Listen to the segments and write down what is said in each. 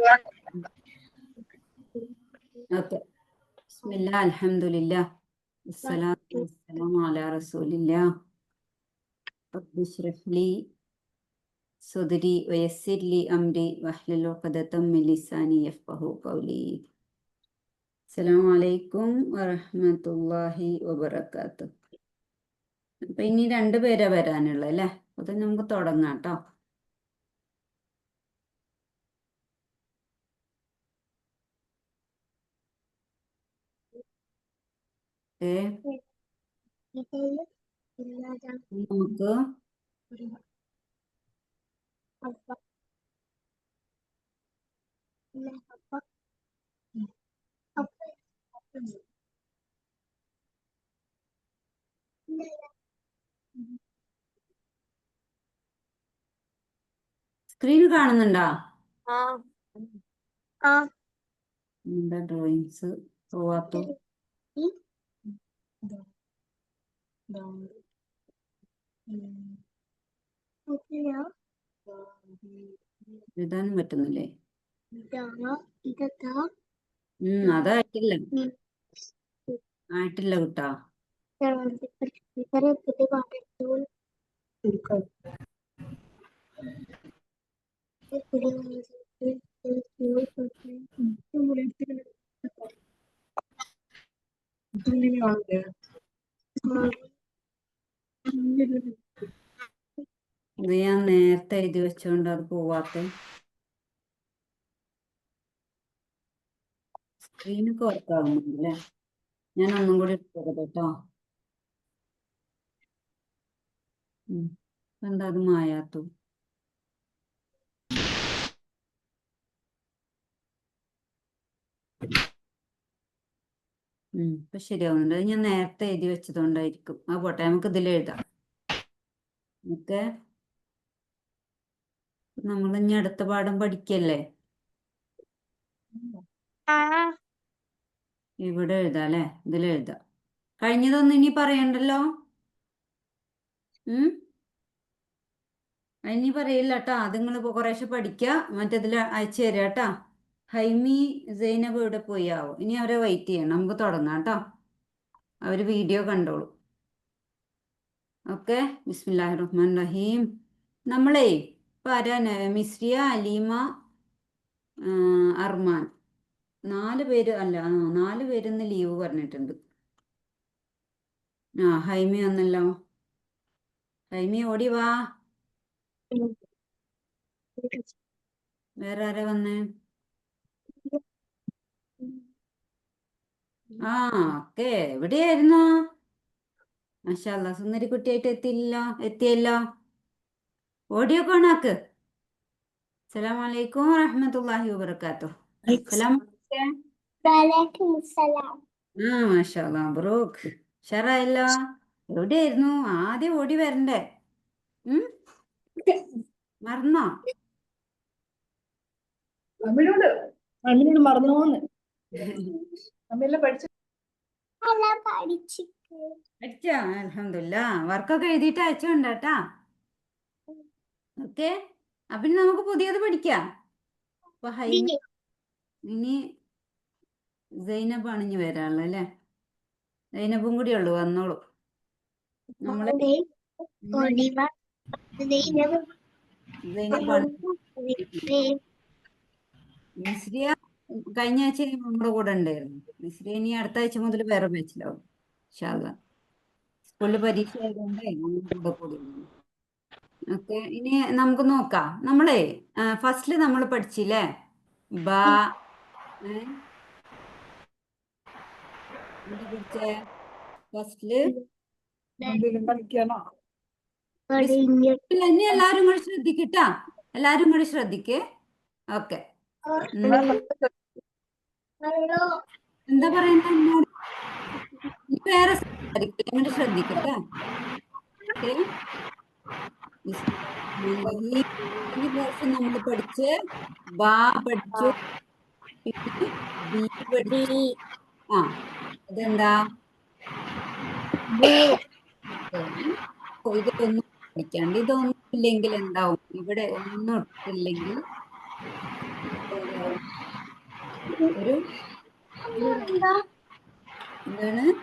Okay. Bismillah, alhamdulillah. Wassalatu wassalamu ala rasulillah. Rabbi shrah li sadri wa yassir li amri wahlul 'uqdatam min lisani yafqahu qawli. Assalamu alaikum warahmatullahi wabarakatuh. അപ്പൊ ഇനി 2 പേരാ വരാനുള്ളത് അല്ലേ? അത് നമുക്ക് തുടങ്ങാം കേട്ടോ. നമുക്ക് സ്ക്രീൻ കാണുന്നുണ്ടോ? എന്താ ഡ്രോയിങ്സ് പോവാത്തു? എഴുതാനും പറ്റുന്നില്ലേ? അതായിട്ടില്ല കുട്ടാ. ഇത് ഞാൻ നേരത്തെ എഴുതി വെച്ചോണ്ട് അത് പോവാത്തെ. സ്ക്രീനൊക്കെ വർക്കാവുന്നുണ്ടല്ലേ? ഞാൻ ഒന്നും കൂടി എടുത്തത് കേട്ടോ. എന്താ അത് മായാത്തു? ഇപ്പൊ ശരിയാവുന്നുണ്ട്. ഞാൻ നേരത്തെ എഴുതി വെച്ചതുകൊണ്ടായിരിക്കും. ആ പോട്ടെ, നമുക്ക് ഇതിൽ എഴുതാം. ഓക്കെ, നമ്മൾ ഇനി അടുത്ത പാഠം പഠിക്കല്ലേ? ഇവിടെ എഴുതാം അല്ലേ? ഇതിലെഴുതാം. കഴിഞ്ഞതൊന്നും ഇനി പറയണ്ടല്ലോ. ഇനി പറയില്ല കേട്ടോ. അത് നിങ്ങൾ കുറേശ്ശെ പഠിക്കുക, മറ്റേതിൽ അയച്ചു തരാം കേട്ടോ. ഹൈമി സൈനബ് ഇവിടെ പോയി ആവും. ഇനി അവരെ വെയിറ്റ് ചെയ്യണം. നമുക്ക് തുടങ്ങാം കേട്ടോ. അവർ വീഡിയോ കണ്ടോളൂ. ഓക്കെ, ബിസ്മില്ലാഹിർ റഹ്മാൻ റഹീം. നമ്മളേ ഇപ്പം ആരാണ്? മിസ്രിയ, അലീമ, അർമാൻ, 4 പേര് അല്ല, 4 പേരിന്ന് ലീവ് പറഞ്ഞിട്ടുണ്ട്. ഹൈമി വന്നല്ലോ. ഹൈമി ഓടി വാ. വേറെ ആരാ വന്നേ? ഓക്കെ. എവിടെയായിരുന്നു? മാഷാ അല്ലാ, സുന്ദരി കുട്ടിയായിട്ട് എത്തിയല്ലോ. ഓഡിയോ ഓണാക്ക്. അസ്സലാമു അലൈക്കും വറഹ്മത്തുള്ളാഹി വബറകാതുഹു. മാഷാ അല്ലാ, മബ്രൂക്ക്. ഉഷാറായല്ലോ. എവിടെയായിരുന്നു? ആദ്യം ഓടി വരണ്ടേ? മറന്നോ? മറന്നോന്ന് പഠിച്ചോ? അൽഹംദുലില്ലാ. വർക്കൊക്കെ എഴുതിയിട്ട് അയച്ചോണ്ട് കേട്ടാ. ഓക്കെ, അപ്പൊ നമുക്ക് പുതിയത് പഠിക്കാം. അപ്പൊ ഇനി സൈനബാണ് ഇനി വരാനുള്ളത് അല്ലേ? സൈനബും കൂടി ഉള്ളു, വന്നോളൂ. നമ്മളെ മിസ്രിയ കഴിഞ്ഞ ആഴ്ച നമ്മുടെ കൂടെ ഉണ്ടായിരുന്നു. മിസ്രിയ ഇനി അടുത്ത ആഴ്ച മുതൽ വേറെ ബാച്ചിലാവും ഇൻഷാ അല്ലാ. സ്കൂളിൽ പരീക്ഷ ആയതുകൊണ്ടേ കൂടെ കൂടി. ഓക്കെ, ഇനി നമുക്ക് നോക്കാം. നമ്മളെ ഫസ്റ്റില് നമ്മൾ പഠിച്ചില്ലേ? എന്താ പഠിച്ചേ ഫസ്റ്റില്? ഇനി എല്ലാരും കൂടി ശ്രദ്ധിക്കട്ടാ. എല്ലാരും കൂടി ശ്രദ്ധിക്കേ. ഓക്കെ, എന്താ പറയുന്നത് എന്നോട്? വേറെ അങ്ങോട്ട് ശ്രദ്ധിക്കട്ടെ. ഈ വർഷം നമ്മൾ പഠിച്ച് ബാ പഠിച്ചു, ബി പഠിച്ചു. അതെന്താ? ഇതൊന്നും പഠിക്കാണ്ട്. ഇതൊന്നും ഇല്ലെങ്കിൽ എന്താവും? ഇവിടെ ഒന്നും ഇട്ടില്ലെങ്കിൽ എന്താവും? ഒരു എന്താണ് ഒരു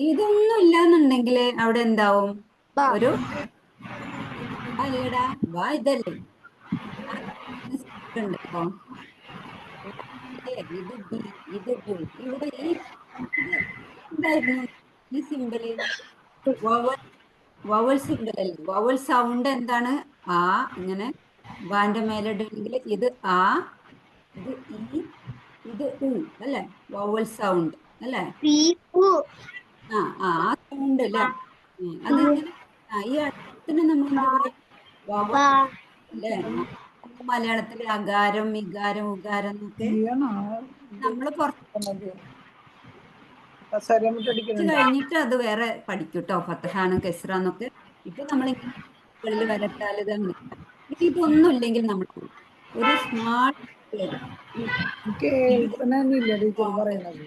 ഇതൊന്നും ഇല്ലാന്നുണ്ടെങ്കിൽ അവിടെ എന്താവും? ഒരു അല്ലടാ വാ ഇതല്ലേ ഉണ്ടോ? ഇത് ബി ഇത് ബു ഇവിടെ ഇത് എന്തായിരുന്നു ഈ സിമ്പല്? വവൽ വവൽ സിമ്പൽ അല്ലേ? വവൽ സൗണ്ട് എന്താണ്? ആ ഇങ്ങനെ ബാന്റെ മേലെ ഇടണമെങ്കിൽ ഇത് ആ, ഇത് ഈ, ഇത് ഉ അല്ലേ? വവൽ സൗണ്ട് അല്ലേ? ആ സൗണ്ട് അല്ലേ? അതിങ്ങനെ ഈ അക്ഷരത്തിന് നമ്മൾ എന്താ പറയാ? വവൽ അല്ലേ? മലയാളത്തിലെ അകാരം വികാരം ഉകാരം എന്നൊക്കെ നമ്മൾ കുറച്ച് കഴിഞ്ഞിട്ട് അത് വേറെ പഠിക്കൂട്ടോ. ഫത്തഹാനും കെസ്റാന്നൊക്കെ. ഇപ്പൊ നമ്മളിങ്ങനെ മുകളിൽ വരട്ടാൽ ഇത് അങ്ങനെ. ഇതൊന്നും ഇല്ലെങ്കിൽ നമ്മൾ ഒരു സ്മാർട്ട് കേൾക്കണില്ല ടീച്ചർ പറയണത്,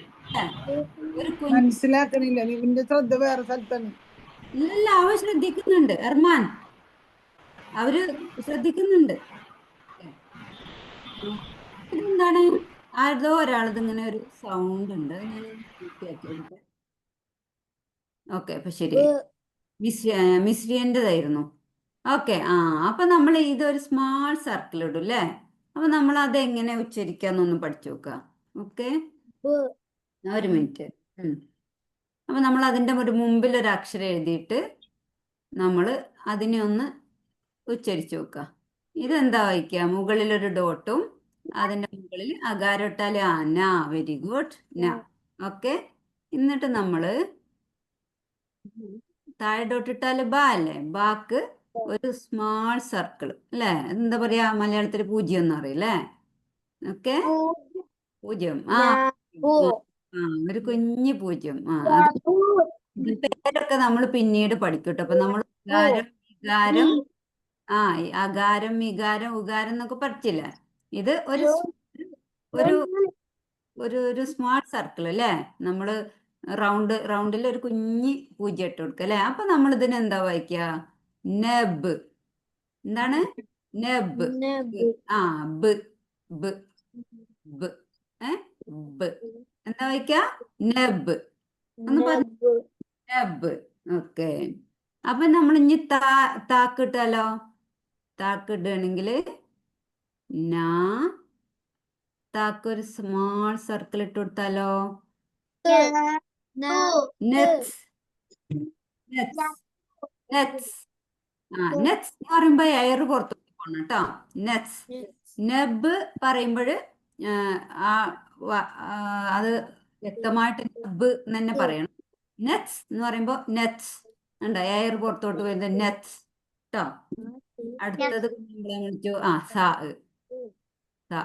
ഒരു കുഞ്ഞു മനസ്സിലാക്കണില്ല. നിന്റെ ശ്രദ്ധ വേറെ സ്ഥലത്താണ്. ഇല്ലല്ല അവൻ ശ്രദ്ധിക്കുന്നുണ്ട്. എർമാൻ അവര് ശ്രദ്ധിക്കുന്നുണ്ട്. ഇതെന്താണ്? ആരതോ ഒരാളത് ഇങ്ങനെ ഒരു സൗണ്ട് ഉണ്ട്. ഞാൻ പൂർത്തിയാക്കി എടുക്കാം. ഓക്കെ അപ്പൊ ശരിയായി. മിസ്രിയൻ്റെതായിരുന്നു. ഓക്കെ അപ്പൊ നമ്മൾ ഇതൊരു സ്മാൾ സർക്കിൾ ഇടും അല്ലേ? അപ്പൊ നമ്മൾ അത് എങ്ങനെ ഉച്ചരിക്കാന്നൊന്ന് പഠിച്ചു നോക്കുക. ഓക്കെ, ഒരു മിനിറ്റ്. അപ്പൊ നമ്മൾ അതിൻ്റെ ഒരു മുമ്പിൽ ഒരു അക്ഷരം എഴുതിയിട്ട് നമ്മൾ അതിനെ ഒന്ന് ഉച്ചരിച്ചു നോക്കുക. ഇതെന്താ വായിക്കുക? മുകളിലൊരു ഡോട്ടും അതിൻ്റെ മുകളിൽ അകാരം ഇട്ടാൽ ന. വെരി ഗുഡ്, ന. ഓക്കെ, എന്നിട്ട് നമ്മൾ താഴെ ഡോട്ട് ഇട്ടാൽ ബ അല്ലേ? ബാക്ക് ഒരു സ്മാൾ സർക്കിൾ അല്ലേ? എന്താ പറയാ മലയാളത്തിൽ? പൂജ്യം എന്ന് പറയും അല്ലേ? ഓക്കെ, പൂജ്യം. ഒരു കുഞ്ഞു പൂജ്യം. അത് പേരൊക്കെ നമ്മൾ പിന്നീട് പഠിക്കട്ടോ. അപ്പൊ നമ്മൾ ഉകാരം വികാരം ഈ അകാരം വികാരം ഉകാരം എന്നൊക്കെ പഠിച്ചില്ലേ? ഇത് ഒരു ഒരു ഒരു ഒരു സ്മാർട്ട് സർക്കിൾ അല്ലേ? നമ്മള് റൗണ്ടിൽ ഒരു കുഞ്ഞി പൂജ്യം ഇട്ട് കൊടുക്കുക അല്ലേ? അപ്പൊ നമ്മൾ ഇതിന് എന്താ വായിക്കുക? നബ്. എന്താണ്? നബ്. ബ് ബ് ബ് ബ് എന്താ വായിക്കുക? നബ്. ഒന്ന് പറഞ്ഞു. നബ്. ഓക്കെ, അപ്പൊ നമ്മൾ ഇനി താക്കിട്ടാലോ? താക്കിടുകയാണെങ്കിൽ നാ, താക്ക് ഒരു സ്മാൾ സർക്കിൾ ഇട്ട് കൊടുത്താലോ? നെറ്റ്സ്. നെറ്റ്സ്. നെറ്റ്സ്. നെറ്റ്സ് എന്ന് പറയുമ്പോ എയർ പുറത്തോട്ട് പോകണം കേട്ടോ. നെറ്റ്സ്. നെബ് പറയുമ്പോൾ അത് വ്യക്തമായിട്ട് നെബ് എന്ന് തന്നെ പറയണം. നെറ്റ്സ് എന്ന് പറയുമ്പോ നെറ്റ്സ് ഉണ്ടോ? എയർ പുറത്തോട്ട് വരുന്നത് നെറ്റ്സ് കേട്ടോ. അടുത്തത് നമ്മളെ വിളിച്ചു സാ. സാ.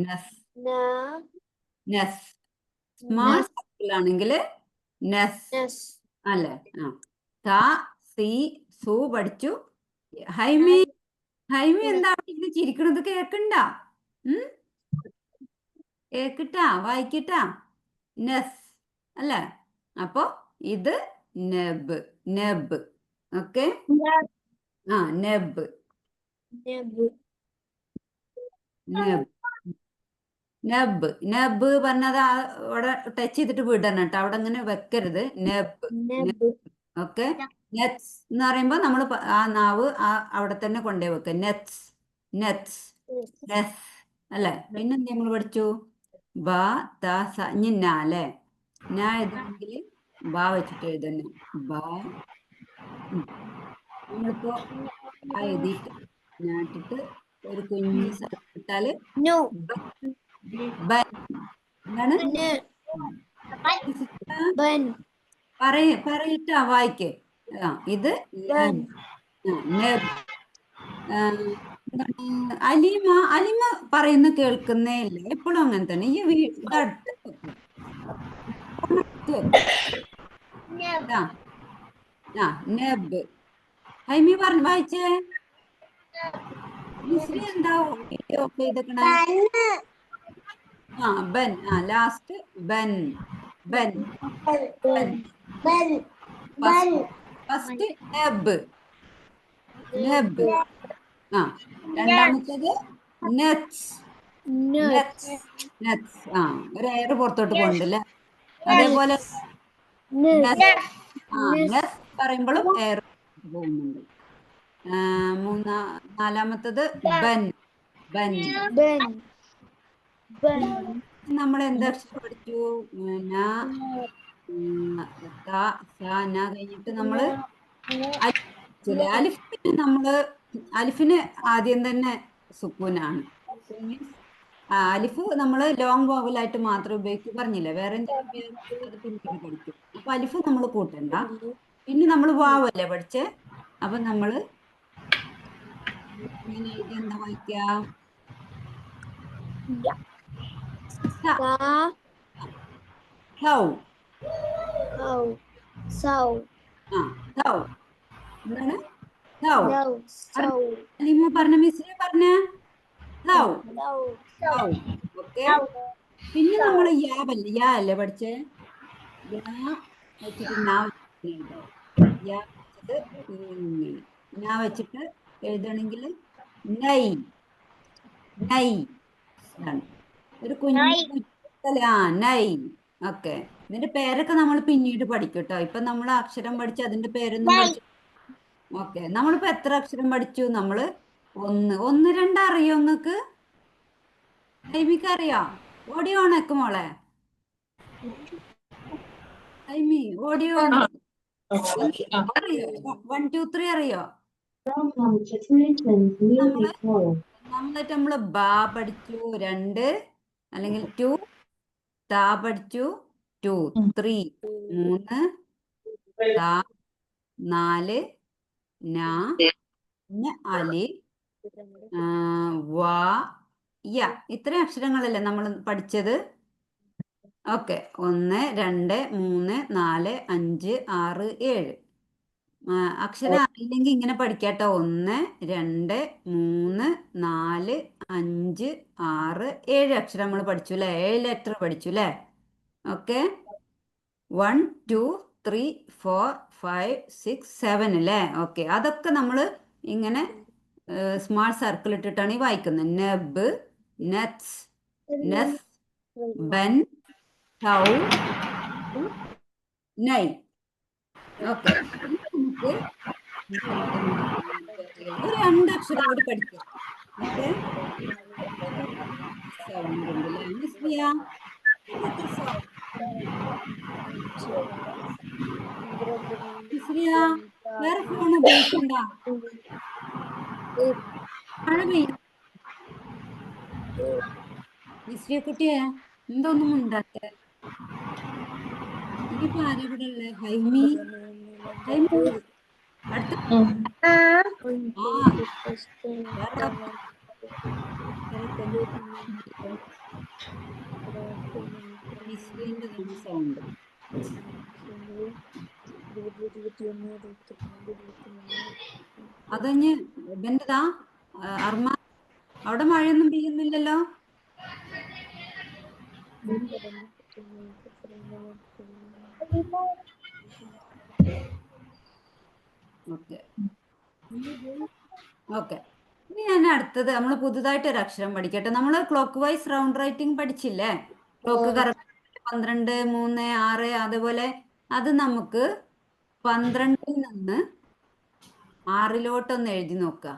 നെസ്. നെസ്. സ്മാൾ സർക്കിൾ ആണെങ്കിൽ നെസ് അല്ലേ? താ സി സു പഠിച്ചു. ഹൈമി എന്താ ഇത് ചിരിക്കണത്? കേക്കണ്ട? കേക്കിട്ടാ വായിക്കിട്ടാ? നെസ് അല്ലേ? അപ്പൊ ഇത് നെബ്. നെബ്. ഓക്കെ, നെബ്. നെബ്. നബ്. നബ് പറഞ്ഞത് അവിടെ ടച്ച് ചെയ്തിട്ട് വിടണം കേട്ടോ. അവിടെ അങ്ങനെ വെക്കരുത്. നബ്. ഓക്കെ, നെറ്റ്സ് എന്ന് പറയുമ്പോ നമ്മൾ ആ നാവ് അവിടെ തന്നെ കൊണ്ടുപോയി വെക്കുക. നെറ്റ്സ്. നെറ്റ്സ്. നെസ് അല്ലേ? പിന്നെ നമ്മൾ പഠിച്ചു ബ ത സ. ഇനി ന അല്ലേ? ന എഴുതണമെങ്കിൽ ബ വെച്ചിട്ട് എഴുതണം. ബ. നമ്മളിപ്പോ എഴുതിയിട്ട് ഞാട്ടിട്ട് ഒരു കുഞ്ഞു സ്ഥലം ഇട്ടാല് എന്താണ് പറയിട്ടാ വായിക്കേ. ഇത് അലിമ. അലിമ പറയുന്ന കേൾക്കുന്നേ ഇല്ല. എപ്പോഴും അങ്ങനെ തന്നെ. ഈ ഇത് അടുത്ത് നെബ്. ഹൈമി പറഞ്ഞു വായിച്ചേ. മിശ്രി എന്താ ഓഫ് ചെയ്തേക്കണേ? ബൻ. ലാസ്റ്റ് ബൻ. ബൻ. ഫസ്റ്റ് നബ്. നബ്. ആ രണ്ടാമത്തേത് നട്സ്. നട്സ്. നട്സ്. ആ ഒരു എയർ പുറത്തോട്ട് പോകുന്നുണ്ടല്ലേ. അതേപോലെ നട്സ് പറയുമ്പോഴും എയർ പോകുന്നുണ്ട്. നാലാമത്തത് ബൻ. ബൻ. നമ്മൾ എന്താ അക്ഷരം പഠിച്ചു? കഴിഞ്ഞിട്ട് നമ്മള് അലിഫിന് അലിഫിന് ആദ്യം തന്നെ സുക്കൂനാണ്. അലിഫ് നമ്മൾ ലോങ് വോവലായിട്ട് മാത്രം ഉപയോഗിക്കും പറഞ്ഞില്ലേ. വേറെ എന്തെങ്കിലും അത് പിന്നീട് പഠിക്കും. അപ്പൊ അലിഫ് നമ്മൾ കൂട്ടണ്ട. പിന്നെ നമ്മൾ വാവല്ലേ പഠിച്ചേ. അപ്പൊ നമ്മള് ഇങ്ങനെ എഴുതി എന്താ വായിക്കുക? എന്താണ്? അലിമ പറഞ്ഞ മിസ്സിനെ പറഞ്ഞ ഓക്കെ. പിന്നെ നമ്മൾ യാ അല്ലേ പഠിച്ചേ? യാ വെച്ചിട്ട് വെച്ചിട്ട് എഴുതണമെങ്കിൽ നൈ. നൈ ഒരു കുഞ്ഞു നൈ. ഓക്കെ. ഇതിന്റെ പേരൊക്കെ നമ്മൾ പിന്നീട് പഠിക്കും കേട്ടോ. ഇപ്പൊ നമ്മൾ അക്ഷരം പഠിച്ച് അതിന്റെ പേരൊന്നും പഠിച്ചു. ഓക്കെ. നമ്മളിപ്പോ എത്ര അക്ഷരം പഠിച്ചു? നമ്മള് 1 2 അറിയോ നിങ്ങക്ക്? ഐമിക്ക് അറിയോ? ഓഡിയോ ഓണാക്ക് മോളെ. ഐമി ഓഡിയോ ഓൺ. 1 2 3 അറിയോ? ഒന്നാമതായിട്ട് നമ്മള് ബാ പഠിച്ചു 2, അല്ലെങ്കിൽ 2. താ പഠിച്ചു 2, 3, 3. താ 4. നാ. പിന്നെ അലി, വാ, യ. ഇത്രയും അക്ഷരങ്ങളല്ലേ നമ്മൾ പഠിച്ചത്. ഓക്കെ. 1 2 3 4 5 6 7. അക്ഷരം അറിയില്ലെങ്കിൽ ഇങ്ങനെ പഠിക്കാട്ടോ. 1 2 3 4 5 6 7 അക്ഷരം നമ്മൾ പഠിച്ചു അല്ലേ. 7 ലെറ്റർ പഠിച്ചു അല്ലേ. ഓക്കെ. 1 2 3 4 5 6 7 അല്ലേ. ഓക്കെ. അതൊക്കെ നമ്മൾ ഇങ്ങനെ സ്മാൾ സർക്കിൾ ഇട്ടിട്ടാണ് ഈ വായിക്കുന്നത്. നബ്, നട്സ്, നസ്, ബൻ, ടൗ, നൈ. ഓക്കെ. നമുക്ക് ഒരു 2 അക്ഷരം കൂടി പഠിക്കാം. ഓക്കെ. സൗണ്ട് ഉണ്ടല്ലേ മിസ് പ്രിയ? എത്ര സൗണ്ട്? മിസ് പ്രിയ വേറെ ഫോൺ ഉപയോഗിക്കണ്ട. മഴ പെയ്യും. മിസ് പ്രിയ കുട്ടിയെ എന്തൊന്നും ഉണ്ടാക്ക. ഇനിയിപ്പോ ആരാ ഇവിടെ ഉള്ളേ? ഹൈമി. ഹൈമി അടുത്ത മിസ്ലിൻ്റെതാണ് സൗണ്ട്. അതഞ്ഞ് ഇവൻ്റെതാ അർമ്മ. അവിടെ മഴയൊന്നും പെയ്യുന്നില്ലല്ലോ. ഓക്കെ. ഓക്കെ. ഇനി ഞാൻ അടുത്തത് നമ്മൾ പുതുതായിട്ട് ഒരു അക്ഷരം പഠിക്കട്ടെ. നമ്മൾ ക്ലോക്ക് വൈസ് റൗണ്ട് റൈറ്റിംഗ് പഠിച്ചില്ലേ? ക്ലോക്ക് കറക്റ്റ് 12 3 6 അതുപോലെ. അത് നമുക്ക് 12ൽ നിന്ന് 6ലോട്ടൊന്ന് എഴുതി നോക്കുക.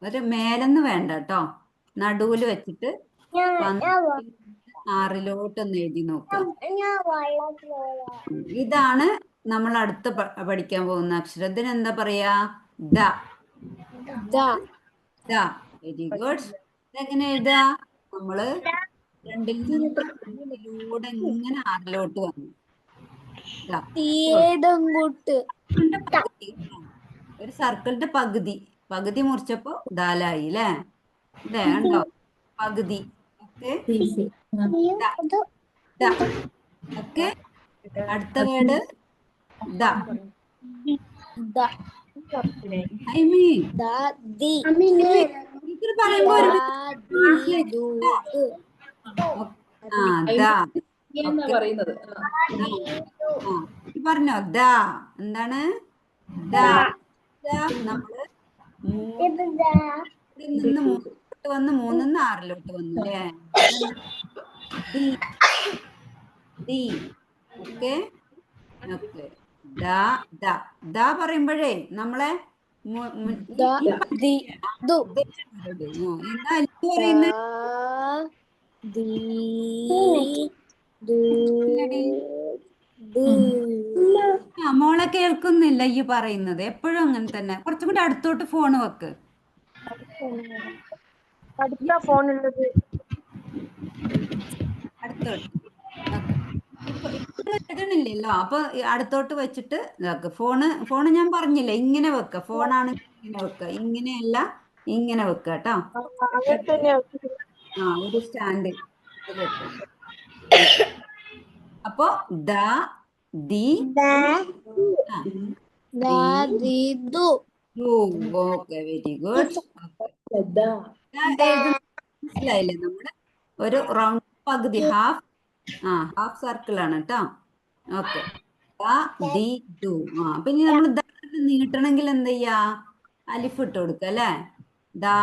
ഒരു മേലെന്ന് വേണ്ട കേട്ടോ. നടുവിൽ വെച്ചിട്ട് 6ലോട്ടൊന്ന് എഴുതി നോക്കുക. ഇതാണ് നമ്മൾ അടുത്ത് പഠിക്കാൻ പോകുന്ന അക്ഷരം. ഇതിന് എന്താ പറയാ? ദ. Very good. ഇതെങ്ങനെ എഴുതാ? നമ്മള് 2ൽ നിന്നിലൂടെ ഇങ്ങനെ 6ലോട്ട് വന്നു. ഒരു സർക്കിളിന്റെ പകുതി മുറിച്ചപ്പോ ദാലായി അല്ലേ. അല്ലേ ഉണ്ടോ? പകുതി. ഓക്കെ. ഓക്കെ. അടുത്ത വേർഡ് ദ. ഐമി ടീച്ചർ പറയുമ്പോ ദ. എന്നാ ഓക്കെ പറയുന്നത്. പറഞ്ഞോ ദ എന്താണ് ദ നമ്മള് മൂന്നിൽ നിന്ന് മൂന്നിലോട്ട് വന്ന് മൂന്നിന്ന് ആറിലോട്ട് വന്നു അല്ലേ the the okay okay the the the പറയുമ്പോഴേ നമ്മളെ എന്താ അലിഫ് പറയുന്നത് മോളെ കേൾക്കുന്നില്ല ഈ പറയുന്നത് എപ്പോഴും അങ്ങനെ തന്നെ കുറച്ചും കൂടി അടുത്തോട്ട് ഫോൺ വെക്ക് അടുത്ത ഫോണുള്ളത് അടുത്തോട്ട് ഇപ്പൊ എഴുതണില്ലല്ലോ അപ്പൊ അടുത്തോട്ട് വെച്ചിട്ട് ഇതാക്ക് ഫോണ് ഞാൻ പറഞ്ഞില്ലേ ഇങ്ങനെ വെക്ക ഫോണാണെങ്കിൽ ഇങ്ങനെ വെക്ക ഇങ്ങനെയല്ല ഇങ്ങനെ വെക്ക കേട്ടോ അങ്ങനെ തന്നെ ഒരു സ്റ്റാൻഡ് ഇതിലിട്ട് അപ്പൊ the the okay very good മനസ്സിലായില്ലേ നമ്മള് ഒരു റൗണ്ട് പകുതി ഹാഫ് സർക്കിൾ ആണ് കേട്ടോ ഓക്കെ ദി ദു പിന്നെ നമ്മൾ നീട്ടണമെങ്കിൽ എന്ത് ചെയ്യാ അലിഫ് ഇട്ട് കൊടുക്ക അല്ലേ ദാ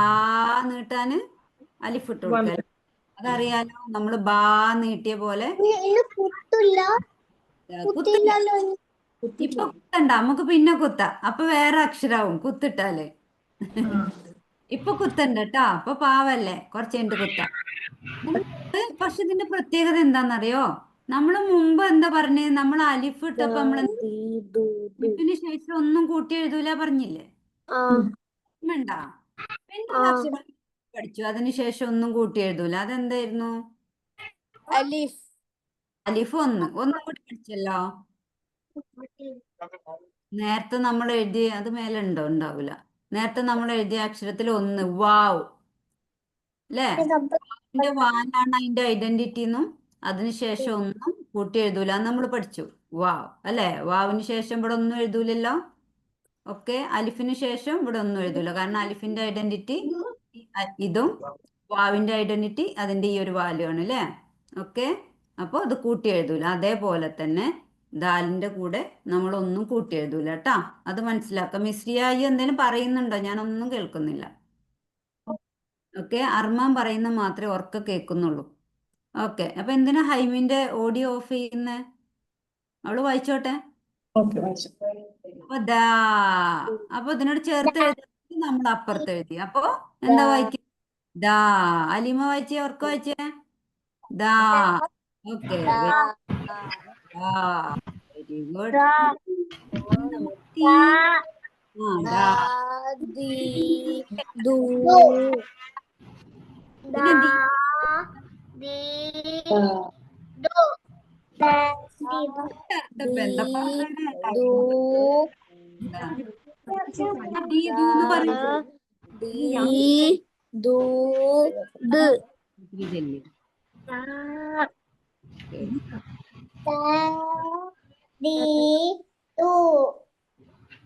നീട്ടാന് അലിഫ് ഇട്ട് കൊടുക്ക അതറിയാലോ നമ്മള് ബാ നീട്ടിയ പോലെ ഇപ്പൊ കുത്തണ്ട നമുക്ക് പിന്നെ കുത്താം അപ്പൊ വേറെ അക്ഷരാവും കുത്തിട്ടാല് ഇപ്പൊ കുത്തണ്ട കേട്ടോ അപ്പൊ പാവല്ലേ കുറച്ച് കഴിഞ്ഞിട്ട് കുത്താം പക്ഷെ ഇതിന്റെ പ്രത്യേകത എന്താണെന്നറിയോ നമ്മള് മുമ്പ് എന്താ പറഞ്ഞത് നമ്മൾ അലിഫ് ഇട്ടപ്പോ നമ്മൾ അലിഫിന് ശേഷം ഒന്നും കൂട്ടി എഴുതൂല പറഞ്ഞില്ലേ വേണ്ട പിന്നെ ഒരു അക്ഷരം പഠിച്ചു അതിനുശേഷം ഒന്നും കൂട്ടി എഴുതൂല അതെന്തായിരുന്നു അലിഫ് ഒന്നും കൂടി പഠിച്ചല്ലോ നേരത്തെ നമ്മൾ എഴുതിയ അത് മേലെ ഉണ്ടാവില്ല നേരത്തെ നമ്മൾ എഴുതിയ അക്ഷരത്തിൽ ഒന്ന് വാവ് അല്ലേ വാനാണ് അതിന്റെ ഐഡന്റിറ്റി എന്നും അതിനുശേഷം ഒന്നും കൂട്ടി എഴുതൂല നമ്മൾ പഠിച്ചു വാവ് അല്ലെ വാവിന് ശേഷം ഇവിടെ ഒന്നും എഴുതൂലല്ലോ ഓക്കെ അലിഫിന് ശേഷം ഇവിടെ ഒന്നും എഴുതൂല കാരണം അലിഫിന്റെ ഐഡന്റിറ്റി ഇതും വാവിന്റെ ഐഡന്റിറ്റി അതിന്റെ ഈ ഒരു വാല്യൂ ആണ് അല്ലേ ഓക്കെ അപ്പോൾ അത് കൂട്ടി എഴുതൂല അതേപോലെ തന്നെ ദാലിന്റെ കൂടെ നമ്മളൊന്നും കൂട്ടി എഴുതൂല കേട്ടാ അത് മനസ്സിലാക്കാം മിസ്രിയായി എന്തെങ്കിലും പറയുന്നുണ്ടോ ഞാനൊന്നും കേൾക്കുന്നില്ല ഓക്കെ അർമാൻ പറയുന്ന മാത്രമേ ഉറക്കെ കേൾക്കുന്നുള്ളൂ ഓക്കെ അപ്പൊ എന്തിനാ ഹൈമിന്റെ ഓഡിയോ ഓഫ് ചെയ്യുന്നത് അവള് വായിച്ചോട്ടെ അപ്പൊ ദാ അപ്പൊ ഇതിനോട് ചേർത്ത് എഴുതി നമ്മൾ അപ്പുറത്ത് എഴുതി അപ്പൊ എന്താ വായിക്കുക ദാ അലിമ വായിച്ചേ ഉറക്ക വായിച്ചേ ദാ okay very good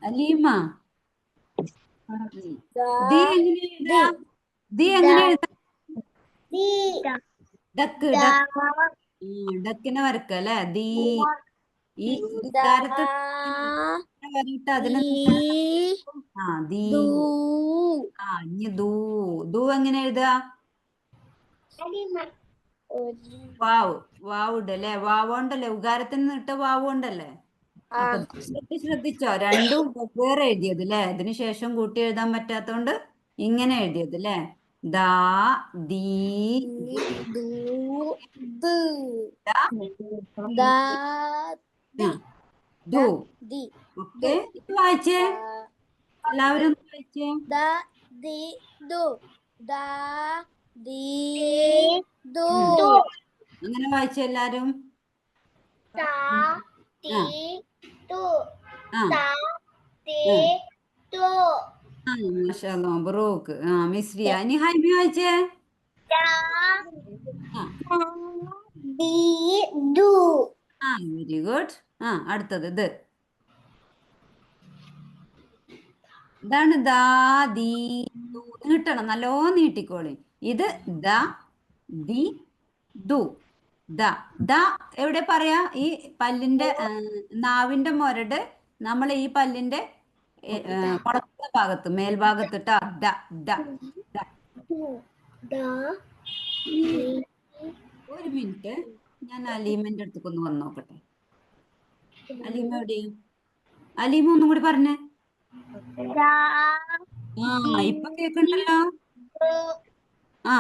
Aleema the എങ്ങനെ എഴുതാ ഡക്ക് ഡക്കിനെ വരക്ക അല്ലെ ദീ ഈ ഉദാരത്തെ വരിട്ട് അതിന് ദീ ഇനി ദൂ എങ്ങനെ എഴുതുക വാവ് ഇടല്ലേ വാവുകൊണ്ടല്ലേ ഉകാരത്തിന് ഇട്ട വാവുകൊണ്ടല്ലേ അപ്പൊ ശ്രദ്ധിച്ചോ രണ്ടും വേറെ എഴുതിയത് അല്ലേ അതിന് ശേഷം കൂട്ടി എഴുതാൻ പറ്റാത്തോണ്ട് ഇങ്ങനെ എഴുതിയത് അല്ലേ ദാ ദീ ഓക്കെ വായിച്ചേ എല്ലാവരും വായിച്ചേ അങ്ങനെ വായിച്ചേ എല്ലാരും മബ്രൂക്ക് മിസ്രിയ ഇനി ഹൈമി വായിച്ചേ വെരി ഗുഡ് അടുത്തത് ഇത് ഇതാണ് ദാ ദീ ദു നീട്ടണം നല്ലോ നീട്ടിക്കോളി ഇത് ദ ദി ദു ദ ദ എവിടെ പറയാ? ഈ പല്ലിന്റെ നാവിന്റെ മുരട് നമ്മൾ ഈ പല്ലിന്റെ കുളത്തുള്ള ഭാഗത്ത് മേൽഭാഗത്ത് ട്ടാ. The the the. ഒരു മിനിറ്റ്, ഞാൻ അലീമന്റെ അടുത്തേക്ക് വന്ന് നോക്കട്ടെ. അലീമ എവിടെയും? അലീമ ഒന്നും കൂടി പറഞ്ഞേ. ഇപ്പൊ കേക്കണ്ടല്ലോ. ആ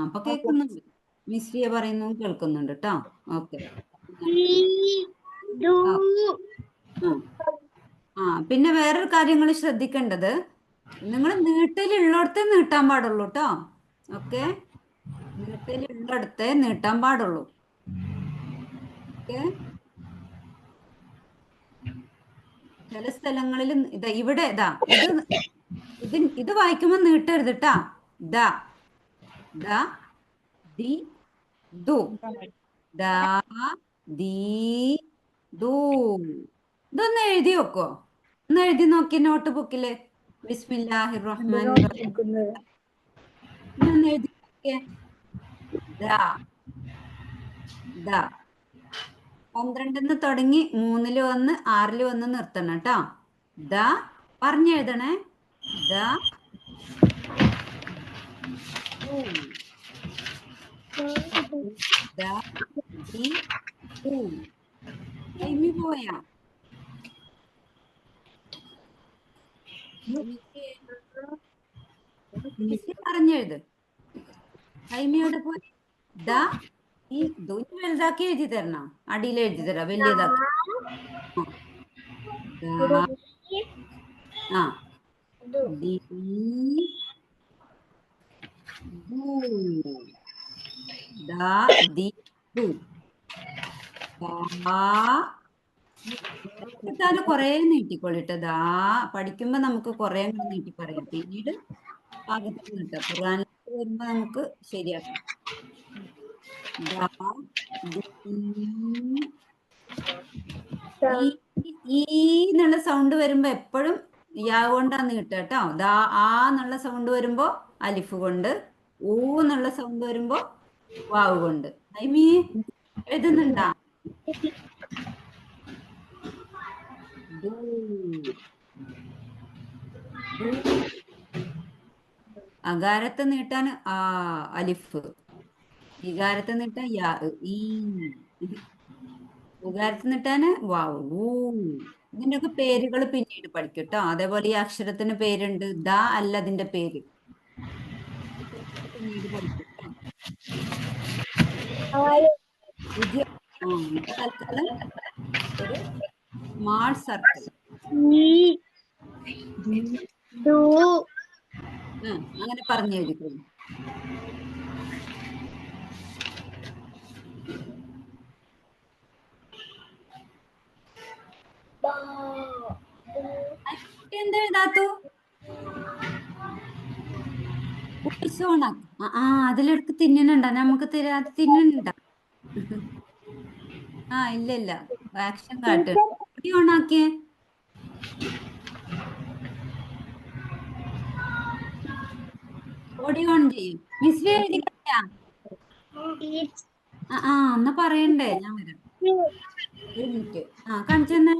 അപ്പൊ കേൾക്കുന്നുണ്ട്. മിസ്രിയ പറയുന്നു കേൾക്കുന്നുണ്ട് കേട്ടോ. ഓക്കെ. പിന്നെ വേറൊരു കാര്യങ്ങൾ ശ്രദ്ധിക്കേണ്ടത്, നിങ്ങൾ നീട്ടലുള്ളിടത്തേ നീട്ടാൻ പാടുള്ളൂ കേട്ടോ. ഓക്കെ, നീട്ടലുള്ളിടത്തേ നീട്ടാൻ പാടുള്ളൂ. ഓക്കെ, ചില സ്ഥലങ്ങളിൽ ഇവിടെ ഇത് വായിക്കുമ്പോ നീട്ടരുത് ട്ടാ. ദ ദ ദി ദു ദ ദീ ദൂ. ഇതൊന്ന് എഴുതി വെക്കോ? ഒന്ന് എഴുതി നോക്കി നോട്ട് ബുക്കില്. ബിസ്മില്ലാഹിർ റഹ്മാൻ റഹീം. ഒന്ന് എഴുതി നോക്കിയേ. ദ ദ 12 തുടങ്ങി 3 വന്ന് 6 വന്ന് നിർത്തണം കേട്ടോ. ദ പറഞ്ഞെഴുതണേ. ദ ദ ദി ദു. ടൈമി പോയാ? മിസ് പറഞ്ഞെഴുത്. ടൈമിയോടെ പോയി. ദ ഈ ദൂരം വലുതാക്കി എഴുതി തരണം. അടിയിൽ എഴുതി തരാം വലിയതാക്കി. ആ ദി ദു. ദ ദി ദു. കിട്ടാന് കൊറേ നീട്ടിക്കൊള്ളിട്ട്. ദാ പഠിക്കുമ്പോ നമുക്ക് കൊറേ നീട്ടി പറയാം, പിന്നീട് പാകത്തിന് കിട്ടാം. ഖുർആനിലേക്ക് വരുമ്പോ നമുക്ക് ശരിയാക്കാം. ദാ ദി ഈ എന്നുള്ള സൗണ്ട് വരുമ്പോ എപ്പോഴും യാ കൊണ്ടാന്ന് കിട്ടുക കേട്ടോ. ദാ ആ എന്നുള്ള സൗണ്ട് വരുമ്പോ അലിഫ് കൊണ്ട്, ഊ എന്നുള്ള സൗണ്ട് വരുമ്പോ വാവ് കൊണ്ട്. ഐമീ എഴുതുന്നുണ്ടാ? അകാരത്തെ നീട്ടാൻ ആ അലിഫ്, ഇകാരത്തെ നീട്ടാൻ യാ ഈ, ഉകാരത്തെ നീട്ടാന് വാവ് ഊ. ഇതിന്റെയൊക്കെ പേരുകൾ പിന്നീട് പഠിക്കും കേട്ടോ. അതേപോലെ ഈ അക്ഷരത്തിന് പേരുണ്ട്. ദ അല്ല അതിന്റെ പേര്, പിന്നീട് പഠിക്കും കേട്ടോ. തൽക്കാലം ഒരു സ്മാൾ സർക്കിൾ അങ്ങനെ പറഞ്ഞു എഴുതിക്കോളൂ. എന്താ എഴുതാത്തു? അതിലെടുക്ക് തിന്നുന്നുണ്ടാ? നമുക്ക് തരാതെ തിന്നുന്നുണ്ടാ? ഇല്ല ഇല്ല, ആക്ഷൻ കാട്ട്. ഓണാക്കിയേ. ഓടി ഓൺ ചെയ്യും. മിസ് എഴുതി കഴിഞ്ഞാ? എന്നാ പറയണ്ടേ, ഞാൻ വരാം. ഒരു മിനിറ്റ്. കാണിച്ചെന്നെ.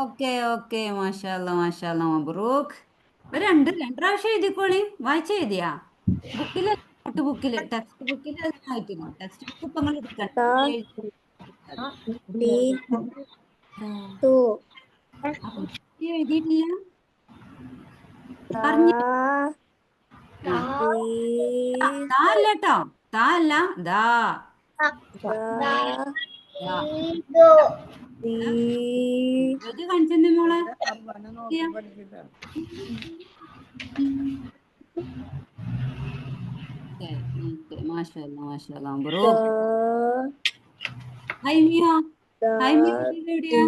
Okay okay, മാഷാഅല്ലാ മാഷാഅല്ലാ, മബ്രൂക്ക്. രണ്ട് പ്രാവശ്യം എഴുതിക്കോളി. വായിച്ചെഴുതിയാ? ബുക്കില് നോട്ട് ബുക്കില് ടെക്സ്റ്റ് ബുക്കിൽ ആയിട്ടില്ല. ടെക്സ്റ്റ് ബുക്ക് ഇപ്പൊ നിങ്ങൾ എടുക്കണം. എഴുതിയിട്ടില്ല? പറഞ്ഞ അല്ലേട്ടോ, താ അല്ല ദാ. കാണിച്ചെന്നെ മോളെ. മാഷാഅല്ലാ മാഷാഅല്ലാ, മബ്രൂക്ക്. ഹൈമിയോ? ഹൈമിയോ എവിടെയാ?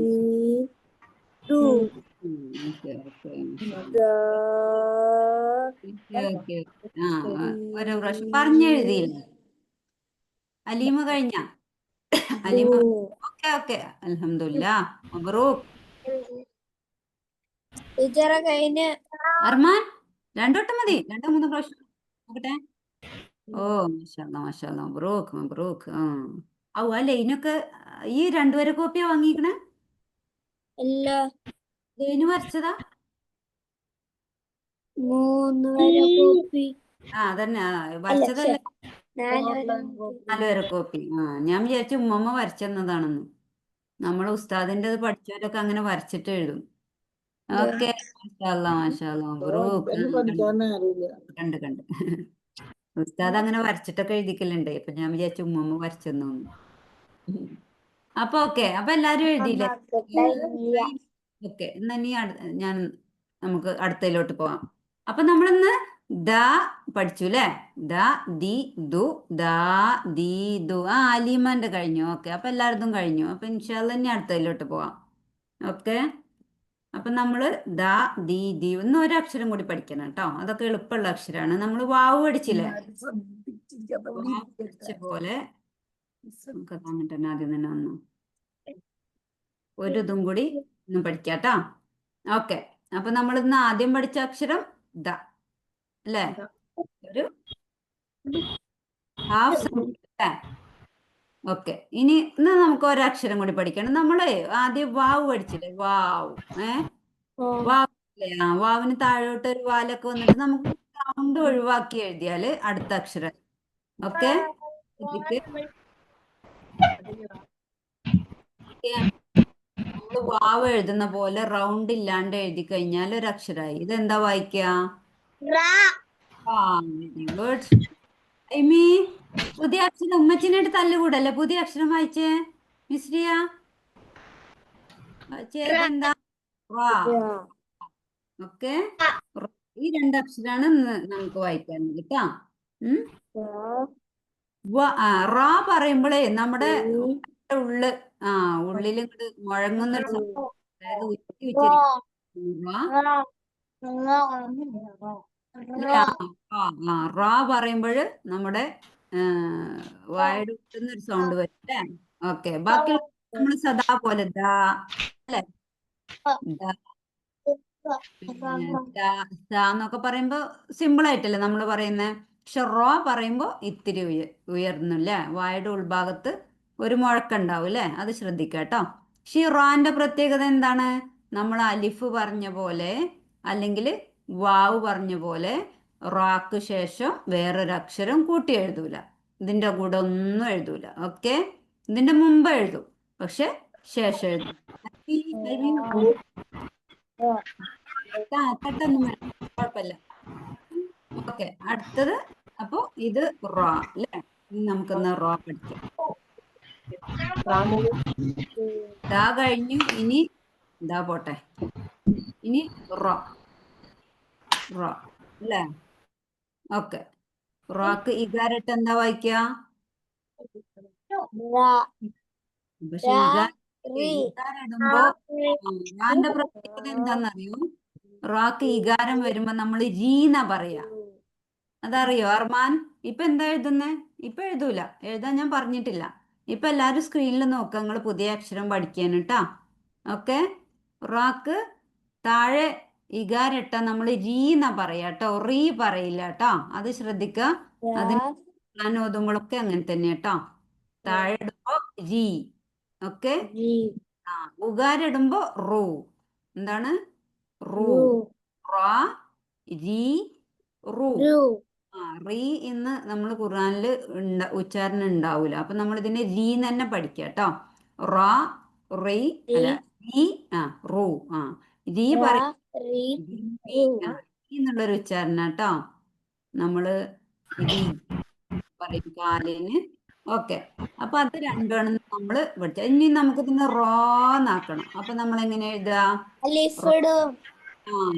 ഓരോ പ്രാവശ്യം പറഞ്ഞെഴുതിയില്ല. അലീമ കഴിഞ്ഞ? അലീമ ഓക്കെ ഓക്കെ, അൽഹംദുലില്ലാ, മബ്രൂക്ക്. ടീച്ചറെ കഴിഞ്ഞ അർമാൻ രണ്ടോട്ടം മതി, 2-3 പ്രാവശ്യം നോക്കട്ടെ. ഓ മാഷാല്ലാ മബ്രൂക്ക് മബ്രൂക്ക്. ആ അല്ലേ ഇതിനൊക്കെ ഈ 2 വരെ കോപ്പിയാ വാങ്ങിക്കണേ? ഇല്ല ഇതിന് വരച്ചതാ? 3 വരെ കോപ്പി അതന്നെ അല്ല വരച്ചതല്ലേ? 4 വരെ 4 വരെ കോപ്പി. ഞാൻ വിചാരിച്ചു ഉമ്മമ്മ വരച്ചെന്നതാണെന്ന്. നമ്മളെ ഉസ്താദിന്റെ പഠിച്ചവരൊക്കെ അങ്ങനെ വരച്ചിട്ട് എഴുതും. ഓക്കെ മാഷാല്ലാ മബ്രൂക്ക്. ഇതൊന്നും പഠിക്കാൻ അറിയില്ല. കണ്ട് ഉസ്താദ് അങ്ങനെ വരച്ചിട്ടൊക്കെ എഴുതിക്കലുണ്ട്. ഇപ്പൊ ഞാൻ വിചാരിച്ചു ഉമ്മമ്മ വരച്ചെന്നു. അപ്പൊ ഓക്കെ, അപ്പൊ എല്ലാരും എഴുതിയില്ലേ? കഴിഞ്ഞില്ല. ഓക്കെ, എന്നാ ഞാൻ നമുക്ക് അടുത്തതിലോട്ട് പോവാം. അപ്പൊ നമ്മളിന്ന് ദ പഠിച്ചു അല്ലേ? ദ ദി ദു ദാ ദി ദു. അലീമാന്റെ കഴിഞ്ഞു. ഓക്കെ, അപ്പൊ എല്ലായിടത്തും കഴിഞ്ഞു. അപ്പൊ ഇൻഷാല്ല ഇനി അടുത്തതിലോട്ട് പോവാം. ഓക്കെ, അപ്പൊ നമ്മള് ദ ദി ദി ഒന്ന് ഒരക്ഷരം കൂടി പഠിക്കണം കേട്ടോ. അതൊക്കെ എളുപ്പമുള്ള അക്ഷരമാണ്. നമ്മൾ വാവ് പഠിച്ചില്ലേ? വാവ് പഠിച്ച പോലെ നമുക്ക് അങ്ങനെ തന്നെ ആദ്യം തന്നെ വന്നു ഒരു ഇതും കൂടി ഒന്ന് പഠിക്കാട്ടോ. ഓക്കെ, അപ്പൊ നമ്മൾ ഇന്ന് ആദ്യം പഠിച്ച അക്ഷരം ദ അല്ലേ? ഒരു ഹാഫ് അല്ലേ? ഓക്കെ, ഇന്ന് നമുക്ക് ഒരക്ഷരം കൂടി പഠിക്കണം. നമ്മള് ആദ്യം വാവ് പഠിച്ചില്ലേ? വാവ് വാവ് ഇല്ലേ? വാവിന് താഴോട്ട് ഒരു വാലൊക്കെ വന്നിട്ട് നമുക്ക് സൗണ്ട് ഒഴിവാക്കി എഴുതിയാല് അടുത്ത അക്ഷരം. ഓക്കെ, നമ്മള് വാവ് എഴുതുന്ന പോലെ റൗണ്ട് ഇല്ലാണ്ട് എഴുതി കഴിഞ്ഞാൽ ഒരു അക്ഷരമായി. ഇതെന്താ വായിക്കുക? Very good. ഐമി പുതിയ അക്ഷരം ഉമ്മച്ചിനായിട്ട് തല്ലുകൂടല്ലേ? പുതിയ അക്ഷരം വായിച്ചേ മിസ്രിയ. വായിച്ചേതെന്താ? ഓക്കെ, ഈ 2 അക്ഷരാണ് നമുക്ക് വായിക്കാനുള്ളത് കേട്ടാ. റാ പറയുമ്പോഴേ നമ്മുടെ ഉള്ള് ഉള്ളിൽ ഇങ്ങോട്ട് മുഴങ്ങുന്ന ഒരു സംഭവം, അതായത് ഉയർത്തി വെച്ചിരിക്കും. റാ പറയുമ്പോൾ നമ്മുടെ വായുടെ ഉള്ളുന്ന ഒരു സൗണ്ട് വരും അല്ലേ? ഓക്കെ, ബാക്കിയുള്ള നമ്മൾ സദാ പോലെ ദാ അല്ലേ? എന്നൊക്കെ പറയുമ്പോ സിമ്പിൾ ആയിട്ടല്ലേ നമ്മൾ പറയുന്നത്. പക്ഷെ റോ പറയുമ്പോ ഇത്തിരി ഉയർന്നില്ലേ? വായുടെ ഉൾഭാഗത്ത് ഒരു മുഴക്കുണ്ടാവും അല്ലേ? അത് ശ്രദ്ധിക്കുക കേട്ടോ. പക്ഷെ ഈ റാന്റെ പ്രത്യേകത എന്താണ്? നമ്മൾ അലിഫ് പറഞ്ഞ പോലെ അല്ലെങ്കിൽ വാവ് പറഞ്ഞ പോലെ റാക്ക് ശേഷം വേറൊരു അക്ഷരം കൂട്ടി എഴുതൂല. ഇതിന്റെ കൂടെ ഒന്നും എഴുതൂല. ഓക്കെ, ഇതിന്റെ മുമ്പ് എഴുതും പക്ഷെ ശേഷം എഴുതും. തട്ടൊന്നും വേണ്ട, കുഴപ്പമില്ല. ഓക്കെ, അടുത്തത് അപ്പൊ ഇത് റോ അല്ലേ? നമുക്കിന്ന് റോ പഠിക്കാം. ദാ കഴിഞ്ഞു, ഇനി ദാ പോട്ടെ. ഇനി റോ റോ അല്ലേ? ഓക്കെ, റോക്ക് ഇകാരട്ട് എന്താ വായിക്കുക? പക്ഷെ ഇകാരിടുമ്പോ റാന്റെ പ്രത്യേകത എന്താന്നറിയോ? റാക്ക് ഇകാരം വരുമ്പോ നമ്മൾ രീന്ന പറയാ. അതറിയോ അർമാൻ? ഇപ്പൊ എന്താ എഴുതുന്നേ? ഇപ്പൊ എഴുതൂല, എഴുതാൻ ഞാൻ പറഞ്ഞിട്ടില്ല. ഇപ്പൊ എല്ലാരും സ്ക്രീനിൽ നോക്കുക, നിങ്ങൾ പുതിയ അക്ഷരം പഠിക്കാൻ കേട്ടാ. ഓക്കെ, റാക്ക് താഴെ ഇകാരട്ട നമ്മൾ രീന്ന പറയാ കേട്ടോ, റീ പറയില്ല കേട്ടോ. അത് ശ്രദ്ധിക്കുക. അതിന് ഓതുമ്പോഴൊക്കെ അങ്ങനെ തന്നെ കേട്ടോ. താഴെ ഇടുമ്പോ രീ. ഓക്കെ, ഉകാരിടുമ്പോ റൂ. എന്താണ്? റൂ. റാ രീ റൂ. റീ എന്ന് നമ്മൾ ഖുർആനില് ഉച്ചാരണം ഉണ്ടാവൂല. അപ്പൊ നമ്മൾ ഇതിനെ രീ തന്നെ പഠിക്കുക കേട്ടോ. റാ റീ അല്ല രീ റൂ. രീ പറയും എന്നുള്ളൊരു ഉച്ചാരണം കേട്ടോ. നമ്മള് രീ പറയും കാലിന്. ഓക്കെ, അപ്പൊ അത് രണ്ടുമാണ് നമ്മള് പഠിച്ചത്. ഇനി നമുക്ക് ഇതിനെ റോന്നാക്കണം. അപ്പൊ നമ്മൾ എങ്ങനെ എഴുതുക?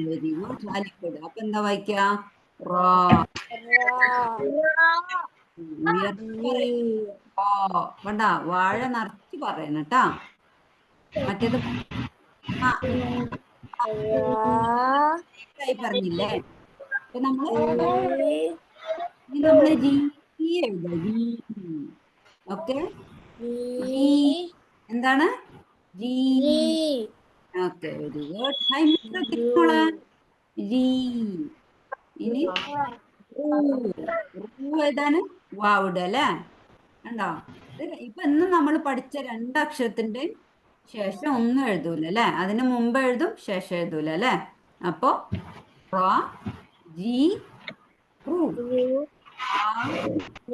വെരി ഗുഡ്, അലിഫിട്. അപ്പൊ എന്താ വായിക്കുക? റോ. വേണ്ട, വാഴ നിറച്ച് പറയണം കേട്ടാ. മറ്റേത് പറഞ്ഞില്ലേ? അപ്പൊ നമ്മള് രീ എഴുതുക. ഓക്കെ, എന്താണ്? Okay, very good. മോളെ രീ. ഇനി റൂ. റൂ ഏതാണ്? വാവുട അല്ലേ? കണ്ടോ? ഇപ്പൊ ഇന്ന് നമ്മൾ പഠിച്ച രണ്ടക്ഷരത്തിന്റെ ശേഷം ഒന്നും എഴുതൂല അല്ലെ? അതിന് മുമ്പ് എഴുതും, ശേഷം എഴുതൂല അല്ലെ? അപ്പൊ റ, ജി, റൂ. ആ,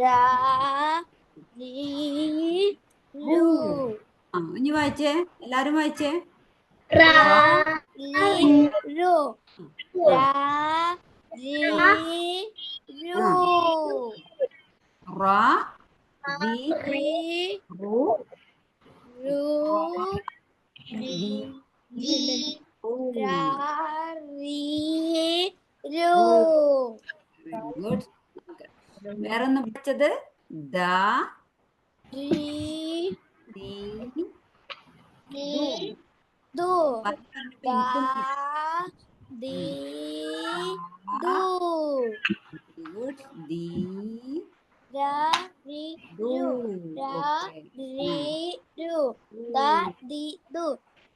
രാ രീ റൂ. രു ആ, ഇനി വായിച്ചേ, എല്ലാരും വായിച്ചേ. രാ റ, ലീ രു രാ രീ രു ആ, റ, ജി, രീ റൂ, രു ജി, റൂ. രാ രീ രു വെരി ഗുഡ്. വേറെ ഒന്ന് പഠിച്ചത് ദ, രീ ദി, രീ ദു. ദു പറഞ്ഞപ്പോ ദാ എനിക്കും ദീ ദ, ദു വെരി ഗുഡ്. ദി, രാ രീ ദു. രു രാ ഓക്കെ. രീ രു ദാ ദീ ദു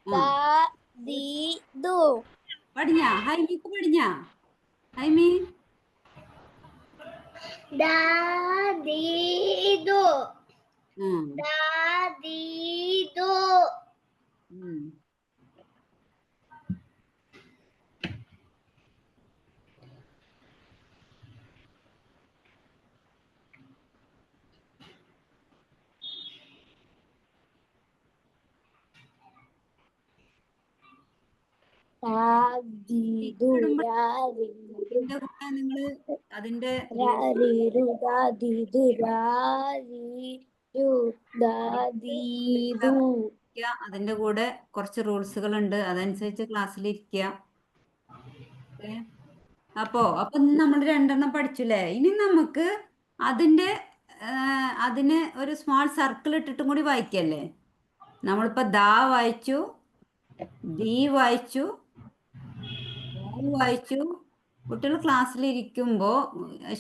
ദാ ദീ ദു പഠിഞ്ഞ ഹൈമിക്ക് പഠിഞ്ഞ ഹൈമി. ദാ ദീ ദു ഉം. ദാ ദീ ദു ഉം. ദാ ദീ ദു രാ രീ ഇതിന്റെ കൂടെ നിങ്ങള് അതിന്റെ രാ രീ രു ദാ ദീ ദു രാ രീ രു ദാ ദീ ദു അതിന്റെ കൂടെ കുറച്ച് റൂൾസുകൾ ഉണ്ട്, അതനുസരിച്ച് ക്ലാസ്സിൽ ഇരിക്കുക. ഓക്കേ? അപ്പൊ ഇന്ന് നമ്മൾ രണ്ടെണ്ണം പഠിച്ചില്ലേ? ഇനി നമുക്ക് അതിന്റെ അതിന് ഒരു സ്മാൾ സർക്കിൾ ഇട്ടിട്ടും കൂടി വായിക്കല്ലേ? നമ്മളിപ്പോ ദാ വായിച്ചു, ദീ വായിച്ചു, വായിച്ചു. കുട്ടികൾ ക്ലാസ്സിൽ ഇരിക്കുമ്പോൾ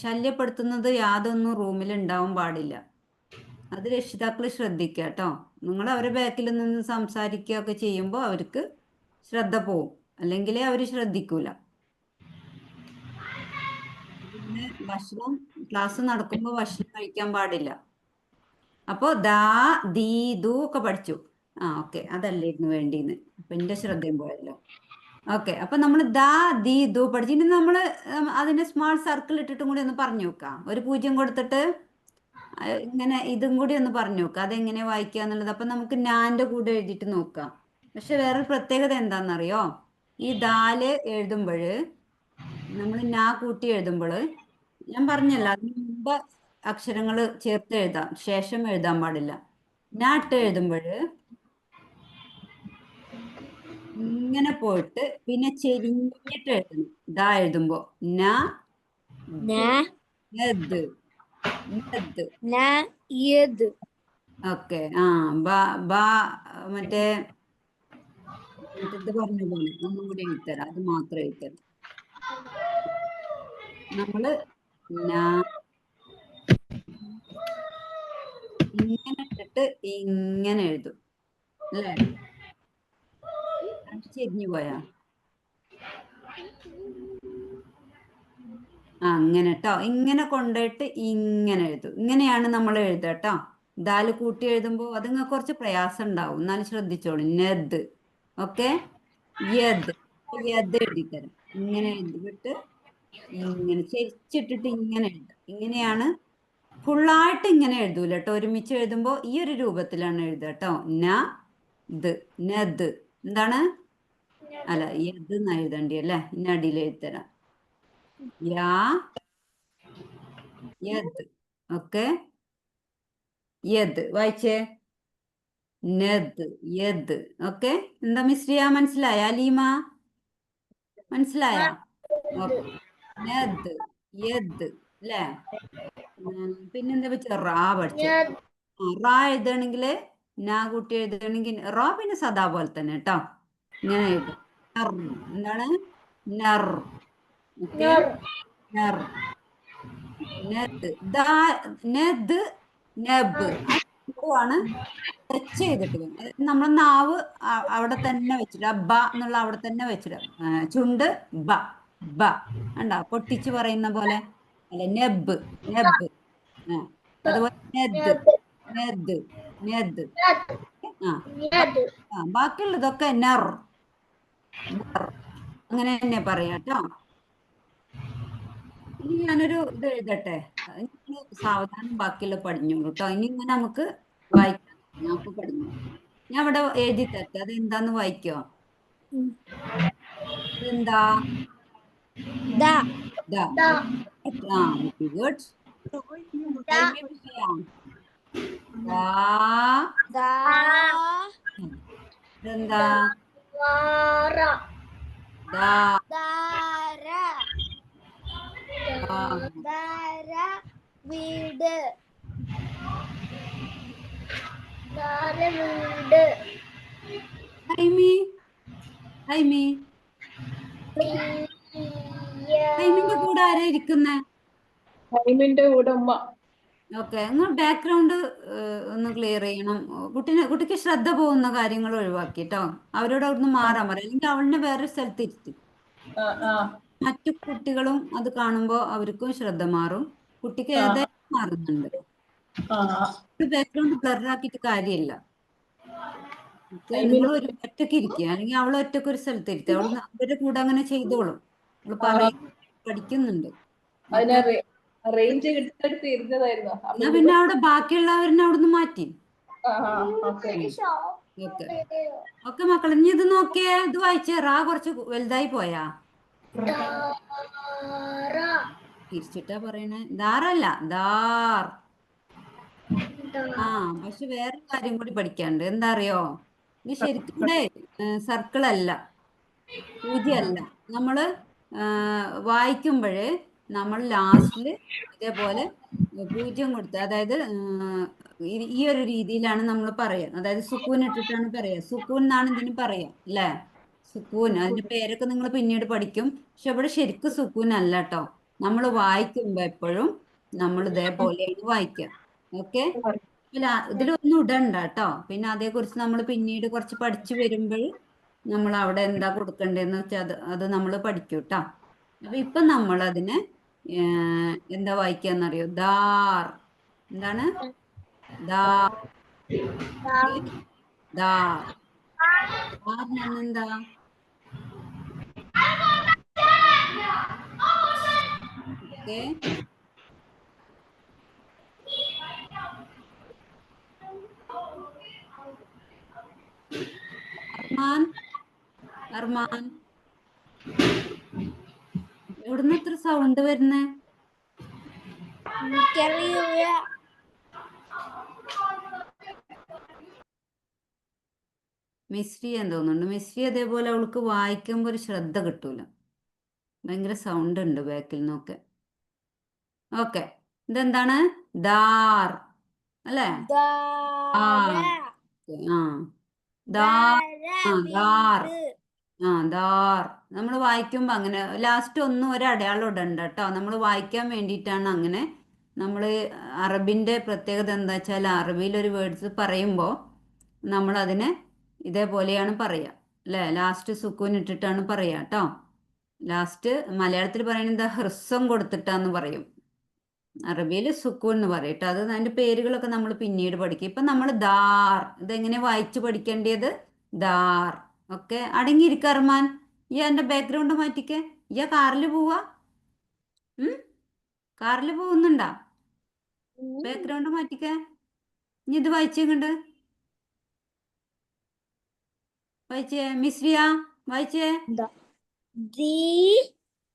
ശല്യപ്പെടുത്തുന്നത് യാതൊന്നും റൂമിൽ ഉണ്ടാവാൻ പാടില്ല. അത് രക്ഷിതാക്കൾ ശ്രദ്ധിക്കുക കേട്ടോ. നിങ്ങൾ അവരുടെ ബാക്കിൽ നിന്ന് സംസാരിക്കുകയൊക്കെ ചെയ്യുമ്പോൾ അവർക്ക് ശ്രദ്ധ പോവും, അല്ലെങ്കിൽ അവർ ശ്രദ്ധിക്കൂല. പിന്നെ ഭക്ഷണം ക്ലാസ് നടക്കുമ്പോൾ ഭക്ഷണം കഴിക്കാൻ പാടില്ല. അപ്പോ ദാ ദീ ദു ഒക്കെ പഠിച്ചു. ആ ഓക്കെ, അതല്ലായിരുന്നു വേണ്ടിന്ന്. അപ്പൊ എന്റെ ശ്രദ്ധയും പോയല്ലോ. ഓക്കെ, അപ്പൊ നമ്മൾ ദാ ദീ ദു പഠിച്ചു. ഇനി നമ്മള് അതിന്റെ സ്മാൾ സർക്കിൾ ഇട്ടിട്ടും കൂടി ഒന്ന് പറഞ്ഞു നോക്കാം. ഒരു 0 കൊടുത്തിട്ട് ഇങ്ങനെ ഇതും കൂടി ഒന്ന് പറഞ്ഞു നോക്കാം, അതെങ്ങനെ വായിക്കുക എന്നുള്ളത്. അപ്പൊ നമുക്ക് ഞാന്റെ കൂടെ എഴുതിയിട്ട് നോക്കാം. പക്ഷെ വേറൊരു പ്രത്യേകത എന്താണെന്നറിയോ? ഈ ദാല് എഴുതുമ്പോൾ നമ്മൾ ഞാ കൂട്ടി എഴുതുമ്പോൾ ഞാൻ പറഞ്ഞല്ലോ, അതിന് മുമ്പ് അക്ഷരങ്ങൾ ചേർത്ത് എഴുതാം, ശേഷം എഴുതാൻ പാടില്ല. നാട്ട് എഴുതുമ്പോൾ ഇങ്ങനെ പോയിട്ട് പിന്നെ ചെരിഞ്ഞിട്ട് എഴുതണം. ദാ എഴുതുമ്പോ ന നദ് നദ്. നാ യത് ഓക്കെ. ആ ബ ബ മറ്റേ മറ്റേത് പറഞ്ഞ പോലെ ഒന്നും കൂടി എഴുതരാം, അത് മാത്രം എഴുതരാം. നമ്മള് ഇങ്ങനെ ഇട്ടിട്ട് ഇങ്ങനെ എഴുതും അല്ലേ? ചെരിഞ്ഞു പോയാ അങ്ങനെ കേട്ടോ. ഇങ്ങനെ കൊണ്ടുപോയിട്ട് ഇങ്ങനെ എഴുതും. ഇങ്ങനെയാണ് നമ്മൾ എഴുതുക കേട്ടോ. ദാല് കൂട്ടി എഴുതുമ്പോൾ അത് കുറച്ച് പ്രയാസം ഉണ്ടാവും, എന്നാലും ശ്രദ്ധിച്ചോളൂ. നദ്. ഓക്കെ. യദ് യദ് എഴുതിത്തരാം. ഇങ്ങനെ എഴുതിയിട്ട് ഇങ്ങനെ ചെരിച്ചിട്ടിട്ട് ഇങ്ങനെ എഴുതാം. ഇങ്ങനെയാണ്. ഫുള്ളായിട്ട് ഇങ്ങനെ എഴുതൂല കേട്ടോ. ഒരുമിച്ച് എഴുതുമ്പോൾ ഈ ഒരു രൂപത്തിലാണ് എഴുതുക കേട്ടോ. നദ് നദ്. എന്താണ്? അല്ല, യദ് എന്നാ എഴുതണ്ടി അല്ലേ? ഇന്ന അടിയിൽ എഴുതരാം. യാ യദ്. ഓക്കെ. യദ് വായിച്ചേ. നദ് യദ്. ഓക്കെ. എന്താ മിസ്രിയ, മനസ്സിലായ? അലീമ മനസ്സിലായ? ഓക്കെ. നദ് യദ് അല്ലേ? പിന്നെന്താ വെച്ച റാ പഠിച്ചേ. റാ എഴുതണെങ്കിൽ നാ കൂട്ടി എഴുതണെങ്കിൽ റാ പിന്നെ സദാ പോലെ തന്നെ കേട്ടോ. ഇങ്ങനെ എഴുതും. എന്താണ്? നർ. ഓക്കെ. നർ. നദ് നദ് നബ്. ആണ് ടച്ച് ചെയ്തിട്ട് വേണം. അതായത് നമ്മൾ നാവ് അവിടെ തന്നെ വെച്ചിട്ട് ബ എന്നുള്ള അവിടെ തന്നെ വെച്ചിട്ട് ചുണ്ട് ബ ബ കണ്ടോ പൊട്ടിച്ച് പറയുന്ന പോലെ അല്ലെ നെബ് നെബ് അതുപോലെ നെദ് നെദ് നെദ് ആ ബാക്കിയുള്ളതൊക്കെ നെർ അങ്ങനെ തന്നെ പറയാട്ടോ. ഇനി ഞാനൊരു ഇത് എഴുതട്ടെ, നിങ്ങൾ സാവധാനം ബാക്കിയുള്ള പഠിഞ്ഞോളൂ കേട്ടോ. ഇനി ഇങ്ങനെ നമുക്ക് വായിക്കാം, നമുക്ക് പഠിഞ്ഞു. ഞാൻ ഇവിടെ എഴുതി തരട്ടെ, അത് എന്താന്ന് വായിക്കോ? ഇതെന്താ? ദ ദാ. ആ വെരി ഗുഡ്. ചെയ്യാം. ദാ. ദ ഇതെന്താ? ദാ. ദാര ദാ. ദാര വീട് ദാര വീട് ഹൈമി ഹൈമി ഹൈമിന്റെ കൂടെ ആരാ ഇരിക്കുന്നേ? ടൈമിന്റെ കൂടെ ഉമ്മ. ഓക്കെ, നിങ്ങൾ ബാക്ക്ഗ്രൗണ്ട് ഒന്ന് ക്ലിയർ ചെയ്യണം. കുട്ടിക്ക് ശ്രദ്ധ പോകുന്ന കാര്യങ്ങൾ ഒഴിവാക്കി കേട്ടോ. അവരോട് അവിടുന്ന് മാറാൻ പറയാം, അല്ലെങ്കിൽ അവളിനെ വേറെ സ്ഥലത്ത് ഇരുത്തി. ആ ആ മറ്റു കുട്ടികളും അത് കാണുമ്പോൾ അവർക്കും ശ്രദ്ധ മാറും. കുട്ടിക്ക് ഏതായാലും മാറുന്നുണ്ട്. ആ ബാക്ക്ഗ്രൗണ്ട് ബ്ലർ ആക്കിയിട്ട് കാര്യമില്ല. നിങ്ങൾ ഒരു ഒറ്റക്ക് ഇരിക്കുക, അല്ലെങ്കിൽ അവൾ ഒറ്റക്ക് ഒരു സ്ഥലത്ത് ഇരുത്തുക. അവൾ അവരുടെ കൂടെ അങ്ങനെ ചെയ്തോളും. അവൾ പറയും പഠിക്കുന്നുണ്ട്. അതിനെ റേഞ്ച് കിട്ടിയിട്ട് ഇരുന്നതായിരുന്നു. എന്നാ പിന്നെ അവിടെ ബാക്കിയുള്ളവരിനെ അവിടുന്ന് മാറ്റി. ഓക്കെ ഓക്കെ ഓക്കെ മക്കളെ, ഇനി ഇത് നോക്കിയേ, ഇത് വായിച്ചേ. റാ കുറച്ച് വലുതായി പോയാ? തിരിച്ചിട്ടാ പറയണേ. ദാറല്ല, ദാർ. ആ പക്ഷെ വേറെ കാര്യം കൂടി പഠിക്കാണ്ട്. എന്താ അറിയോ? ഇത് ശരിക്കും ഇവിടെ സർക്കിൾ അല്ല, പൂജ്യമല്ല. നമ്മള് വായിക്കുമ്പോഴ് നമ്മൾ ലാസ്റ്റില് ഇതേപോലെ പൂജ്യം കൊടുത്ത്, അതായത് ഈ ഒരു രീതിയിലാണ് നമ്മൾ പറയുക. അതായത് സുക്കൂൻ ഇട്ടിട്ടാണ് പറയുക. സുക്കൂൻ എന്നാണ് ഇതിന് പറയുക അല്ലേ? സുക്കൂൻ, അതിന്റെ പേരൊക്കെ നിങ്ങൾ പിന്നീട് പഠിക്കും. പക്ഷെ ഇവിടെ ശരിക്കും സുക്കൂൻ അല്ല കേട്ടോ. നമ്മൾ വായിക്കുമ്പോ എപ്പോഴും നമ്മൾ ഇതേപോലെയാണ് വായിക്കുക. ഓക്കെ, ഇതിലൊന്നും ഇടണ്ട കേട്ടോ. പിന്നെ അതേക്കുറിച്ച് നമ്മൾ പിന്നീട് കുറച്ച് പഠിച്ചു വരുമ്പോൾ നമ്മൾ അവിടെ എന്താ കൊടുക്കണ്ടേന്ന് വെച്ചാൽ അത് നമ്മൾ പഠിക്കും കേട്ടോ. അപ്പൊ ഇപ്പൊ നമ്മൾ അതിനെ എന്താ വായിക്കാന്നറിയോ? ദാർ. എന്താണ്? ദാർ. ദാർ. ദാർ എന്താ? ഓക്കെ, അർമാൻ അർമാൻ എവിടുന്ന് ഇത്ര സൗണ്ട് വരുന്നേ? എനിക്കറിയൂല. മിസ്രി എന്ന് തോന്നുന്നുണ്ട്. മിസ്രി അതേപോലെ അവൾക്ക് വായിക്കുമ്പോൾ ഒരു ശ്രദ്ധ കിട്ടൂല, ഭയങ്കര സൗണ്ട് ഉണ്ട് ബാക്കിൽ നിന്നൊക്കെ. ഓക്കെ, ഇതെന്താണ്? ദാർ അല്ലേ? ആ ആ ദാർ. ആ ദാർ. ആ ദാർ. നമ്മൾ വായിക്കുമ്പോൾ അങ്ങനെ ലാസ്റ്റ് ഒന്നും ഒരു അടയാളം ഇടണ്ട കേട്ടോ. നമ്മൾ വായിക്കാൻ വേണ്ടിയിട്ടാണ് അങ്ങനെ. നമ്മൾ അറബിൻ്റെ പ്രത്യേകത എന്താ വെച്ചാൽ, അറബിയിൽ ഒരു വേർഡ്സ് പറയുമ്പോൾ നമ്മൾ അതിനെ ഇതേപോലെയാണ് പറയുക അല്ലേ? ലാസ്റ്റ് സുക്കൂൻ ഇട്ടിട്ടാണ് പറയുക കേട്ടോ. ലാസ്റ്റ് മലയാളത്തിൽ പറയുന്നത് ഹ്രസ്വം കൊടുത്തിട്ടാന്ന് പറയും. അറബിയിൽ സുക്കൂൻ എന്ന് പറയും കേട്ടോ. അത് അതിൻ്റെ പേരുകളൊക്കെ നമ്മൾ പിന്നീട് പഠിക്കും. ഇപ്പം നമ്മൾ ദാർ, ഇതെങ്ങനെ വായിച്ച് പഠിക്കേണ്ടത്? ദാർ. ഓക്കെ, അടങ്ങിയിരിക്ക അർമാൻ. ഈ എൻ്റെ ബാക്ക്ഗ്രൗണ്ട് മാറ്റിക്കേ. ഈ കാറിൽ പോവാ? കാറിൽ പോകുന്നുണ്ടാ? ബാക്ക്ഗ്രൗണ്ട് മാറ്റിക്കേ. ഇനി ഇത് വായിച്ചേങ്ങണ്ട് വായിച്ചേ. മിസ്രിയ വായിച്ചേ.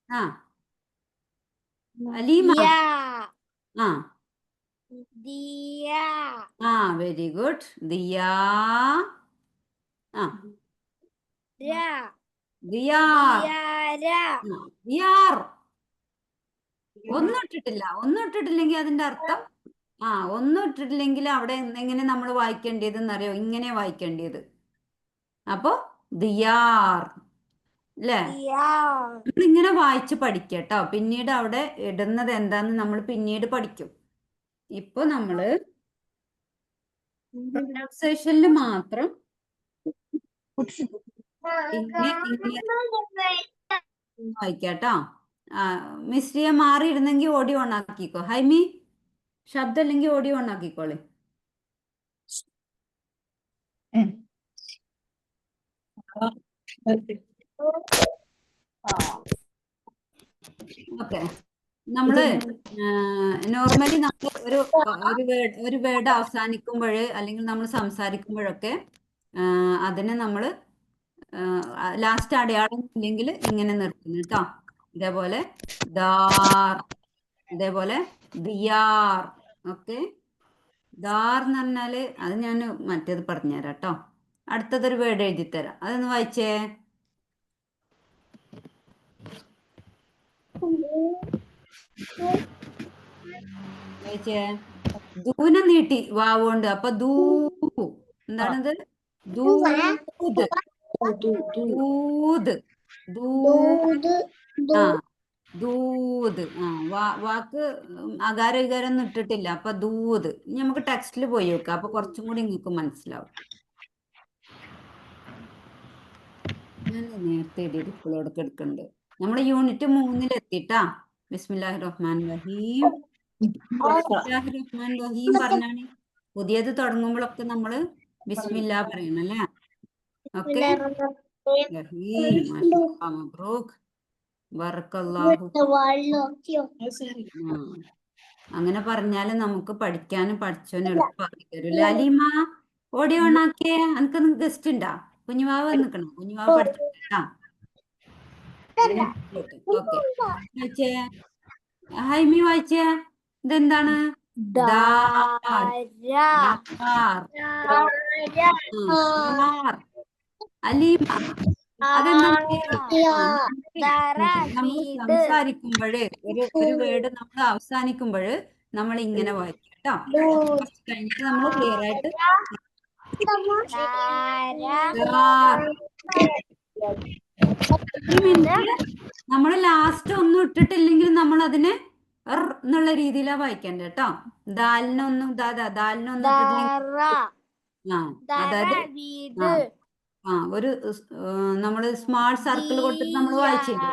ആ അലീമ. ആ ആ വെരി ഗുഡ്. ദിയാ. ആ ദിയാർ. ദിയാർ. ഒന്നും ഇട്ടിട്ടില്ല. ഒന്നും ഇട്ടിട്ടില്ലെങ്കിൽ അതിന്റെ അർത്ഥം ഒന്നും ഇട്ടിട്ടില്ലെങ്കിൽ അവിടെ എങ്ങനെ നമ്മൾ വായിക്കേണ്ടതെന്ന് അറിയോ? ഇങ്ങനെ വായിക്കേണ്ടത്. അപ്പൊ ദിയാർ അല്ലേ? ഇങ്ങനെ വായിച്ച് പഠിക്കട്ടോ. പിന്നീട് അവിടെ ഇടുന്നത് എന്താന്ന് നമ്മൾ പിന്നീട് പഠിക്കും. ഇപ്പൊ നമ്മള് പ്രൊനൗൺസിയേഷനിൽ മാത്രം ഇങ്ങനെ വായിക്കാട്ടോ. മിസ്രിയ മാറിയിരുന്നെങ്കിൽ ഓഡിയോ ഓൺ ആക്കിക്കോ. ഹൈമി ശബ്ദം ഇല്ലെങ്കിൽ ഓഡിയോ ഓൺ ആക്കിക്കോളെ. ഓക്കെ. നമ്മള് നോർമലി നമ്മൾ ഒരു വേർഡ് അവസാനിക്കുമ്പോൾ അല്ലെങ്കിൽ നമ്മൾ സംസാരിക്കുമ്പോഴൊക്കെ അതിനെ നമ്മൾ ലാസ്റ്റ് അടയാളം ഇല്ലെങ്കിൽ ഇങ്ങനെ നിർത്തുന്നു കേട്ടോ. ഇതേപോലെ ദാർ, ഇതേപോലെ ദിയാർ. ഓക്കെ. ദാർ എന്ന് പറഞ്ഞാല് അത് ഞാൻ മറ്റേത് പറഞ്ഞുതരാം കേട്ടോ. അടുത്തതൊരു വേർഡ് എഴുതിത്തരാം, അതൊന്ന് വായിച്ചേ. വായിച്ചേ. ദൂനെ നീട്ടി വാവുകൊണ്ട്. അപ്പൊ ദൂ എന്താണിത്? ദൂത്. ദൂത്. ദൂത്. ആ ദൂത്. വാക്ക് അകാരം ഇകാരം ഒന്നും ഇട്ടിട്ടില്ല. അപ്പൊ ദൂത്. ഇനി നമുക്ക് ടെക്സ്റ്റിൽ പോയി നോക്കാം, അപ്പൊ കുറച്ചും കൂടി നിങ്ങൾക്ക് മനസ്സിലാവും. ഞാൻ നേരത്തെ ഇപ്പോഴോട് എടുക്കുന്നുണ്ട്. നമ്മള് യൂണിറ്റ് 3 എത്തിട്ടാ. ബിസ്മില്ലാഹിർ റഹ്മാൻ റഹീം. ബിസ്മില്ലാഹിർ റഹ്മാൻ റഹീം പറഞ്ഞാണ്. പുതിയത് തുടങ്ങുമ്പോഴൊക്കെ നമ്മള് ബിസ്മില്ലാ പറയണം അല്ലേ? ഓക്കെ. റഹീം. മാഷാഅല്ലാഹ്, മബ്രൂക്ക്, ബറക്കല്ലാഹു. അങ്ങനെ പറഞ്ഞാല് നമുക്ക് പഠിക്കാനും പഠിച്ചോനും എളുപ്പമാക്കി തരൂല്ലേ. Aleema audio on ആക്കിയേ. എനിക്ക് ഗസ്റ്റ് ഉണ്ടാ? കുഞ്ഞുവാവ് വന്നിക്കണം. കുഞ്ഞുവാവ് പഠിച്ചിട്ടാ. ഓക്കെ. വായിച്ചേ. ഹൈമി വായിച്ചേ. ഇതെന്താണ്? അലീമ അതെന്താണ്? നമ്മൾ സംസാരിക്കുമ്പോഴ് ഒരു വേർഡ് നമ്മൾ അവസാനിക്കുമ്പോഴ് നമ്മൾ ഇങ്ങനെ വായിക്കും കേട്ടോ. കുറച്ച് കഴിഞ്ഞിട്ട് നമ്മൾ ക്ലിയർ ആയിട്ട് നമ്മൾ ലാസ്റ്റ് ഒന്നും ഇട്ടിട്ടില്ലെങ്കിൽ നമ്മൾ അതിനെ എന്നുള്ള രീതിയിലാ വായിക്കണ്ട കേട്ടോ. ദാലിനൊന്നും ദാലിനൊന്നും അതായത് ഒരു നമ്മള് സ്മാർട്ട് സർക്കിൾ കൊടുത്തിട്ട് നമ്മൾ വായിച്ചില്ലേ?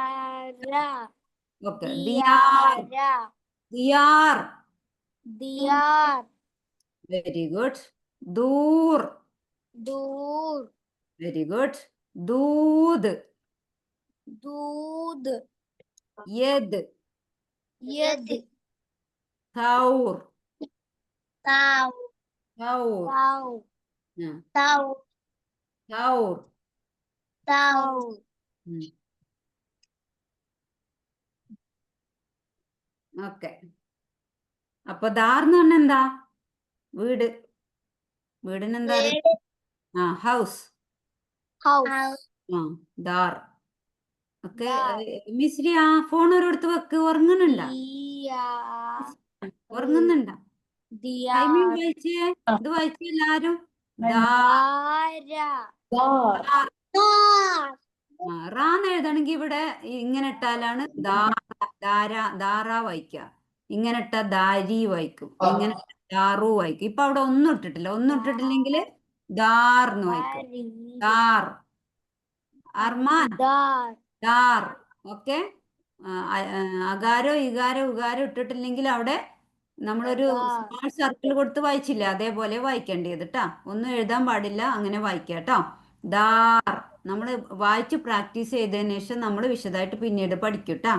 ഓക്കെ. ദിയാർ. ദിയാർ. ദിയാർ. Very good. ദൂർ. ദൂർ. Very good. ദൂത്. ദൂത്. യദ്. യദ്. തൗർ. തൗർ. തൗർ. തൗർ. തൗർ. തൗർ. ഓക്കെ. അപ്പൊ ദാർ എന്ന് പറഞ്ഞാൽ എന്താ? വീട്. വീടിനെന്താ? ഹൗസ്. ദാർ. ഓക്കെ. മിസ്രി ഫോൺ ഒരിടത്ത് വെക്ക്. ഉറങ്ങുന്നുണ്ട? ഉറങ്ങുന്നുണ്ട? വായിച്ചേ. ഇത് വായിച്ചേ എല്ലാരും. റാന്ന് എഴുതണമെങ്കിൽ ഇവിടെ ഇങ്ങനെ ഇട്ടാലാണ് ദാര വായിക്ക. ഇങ്ങനെ ഇട്ട ദാരി വായിക്കും. ഇങ്ങനെ ദാറു വായിക്കും. ഇപ്പൊ അവിടെ ഒന്നും ഇട്ടിട്ടില്ല. ഒന്നും ഇട്ടിട്ടില്ലെങ്കിൽ ദാർന്ന് വായിക്കും. ദാർ. അർമാൻ. ദാർ. ഓക്കെ. അകാരോ ഇകാരോ ഉകാരോ ഇട്ടിട്ടില്ലെങ്കിൽ അവിടെ നമ്മളൊരു സ്മാൾ സർക്കിൾ കൊടുത്ത് വായിച്ചില്ല, അതേപോലെ വായിക്കേണ്ടത് കേട്ടാ. ഒന്നും എഴുതാൻ പാടില്ല, അങ്ങനെ വായിക്കാം കേട്ടോ. ദാർ നമ്മൾ വായിച്ച് പ്രാക്ടീസ് ചെയ്തതിന് ശേഷം നമ്മൾ വിശദമായിട്ട് പിന്നീട് പഠിക്കും കേട്ടാ.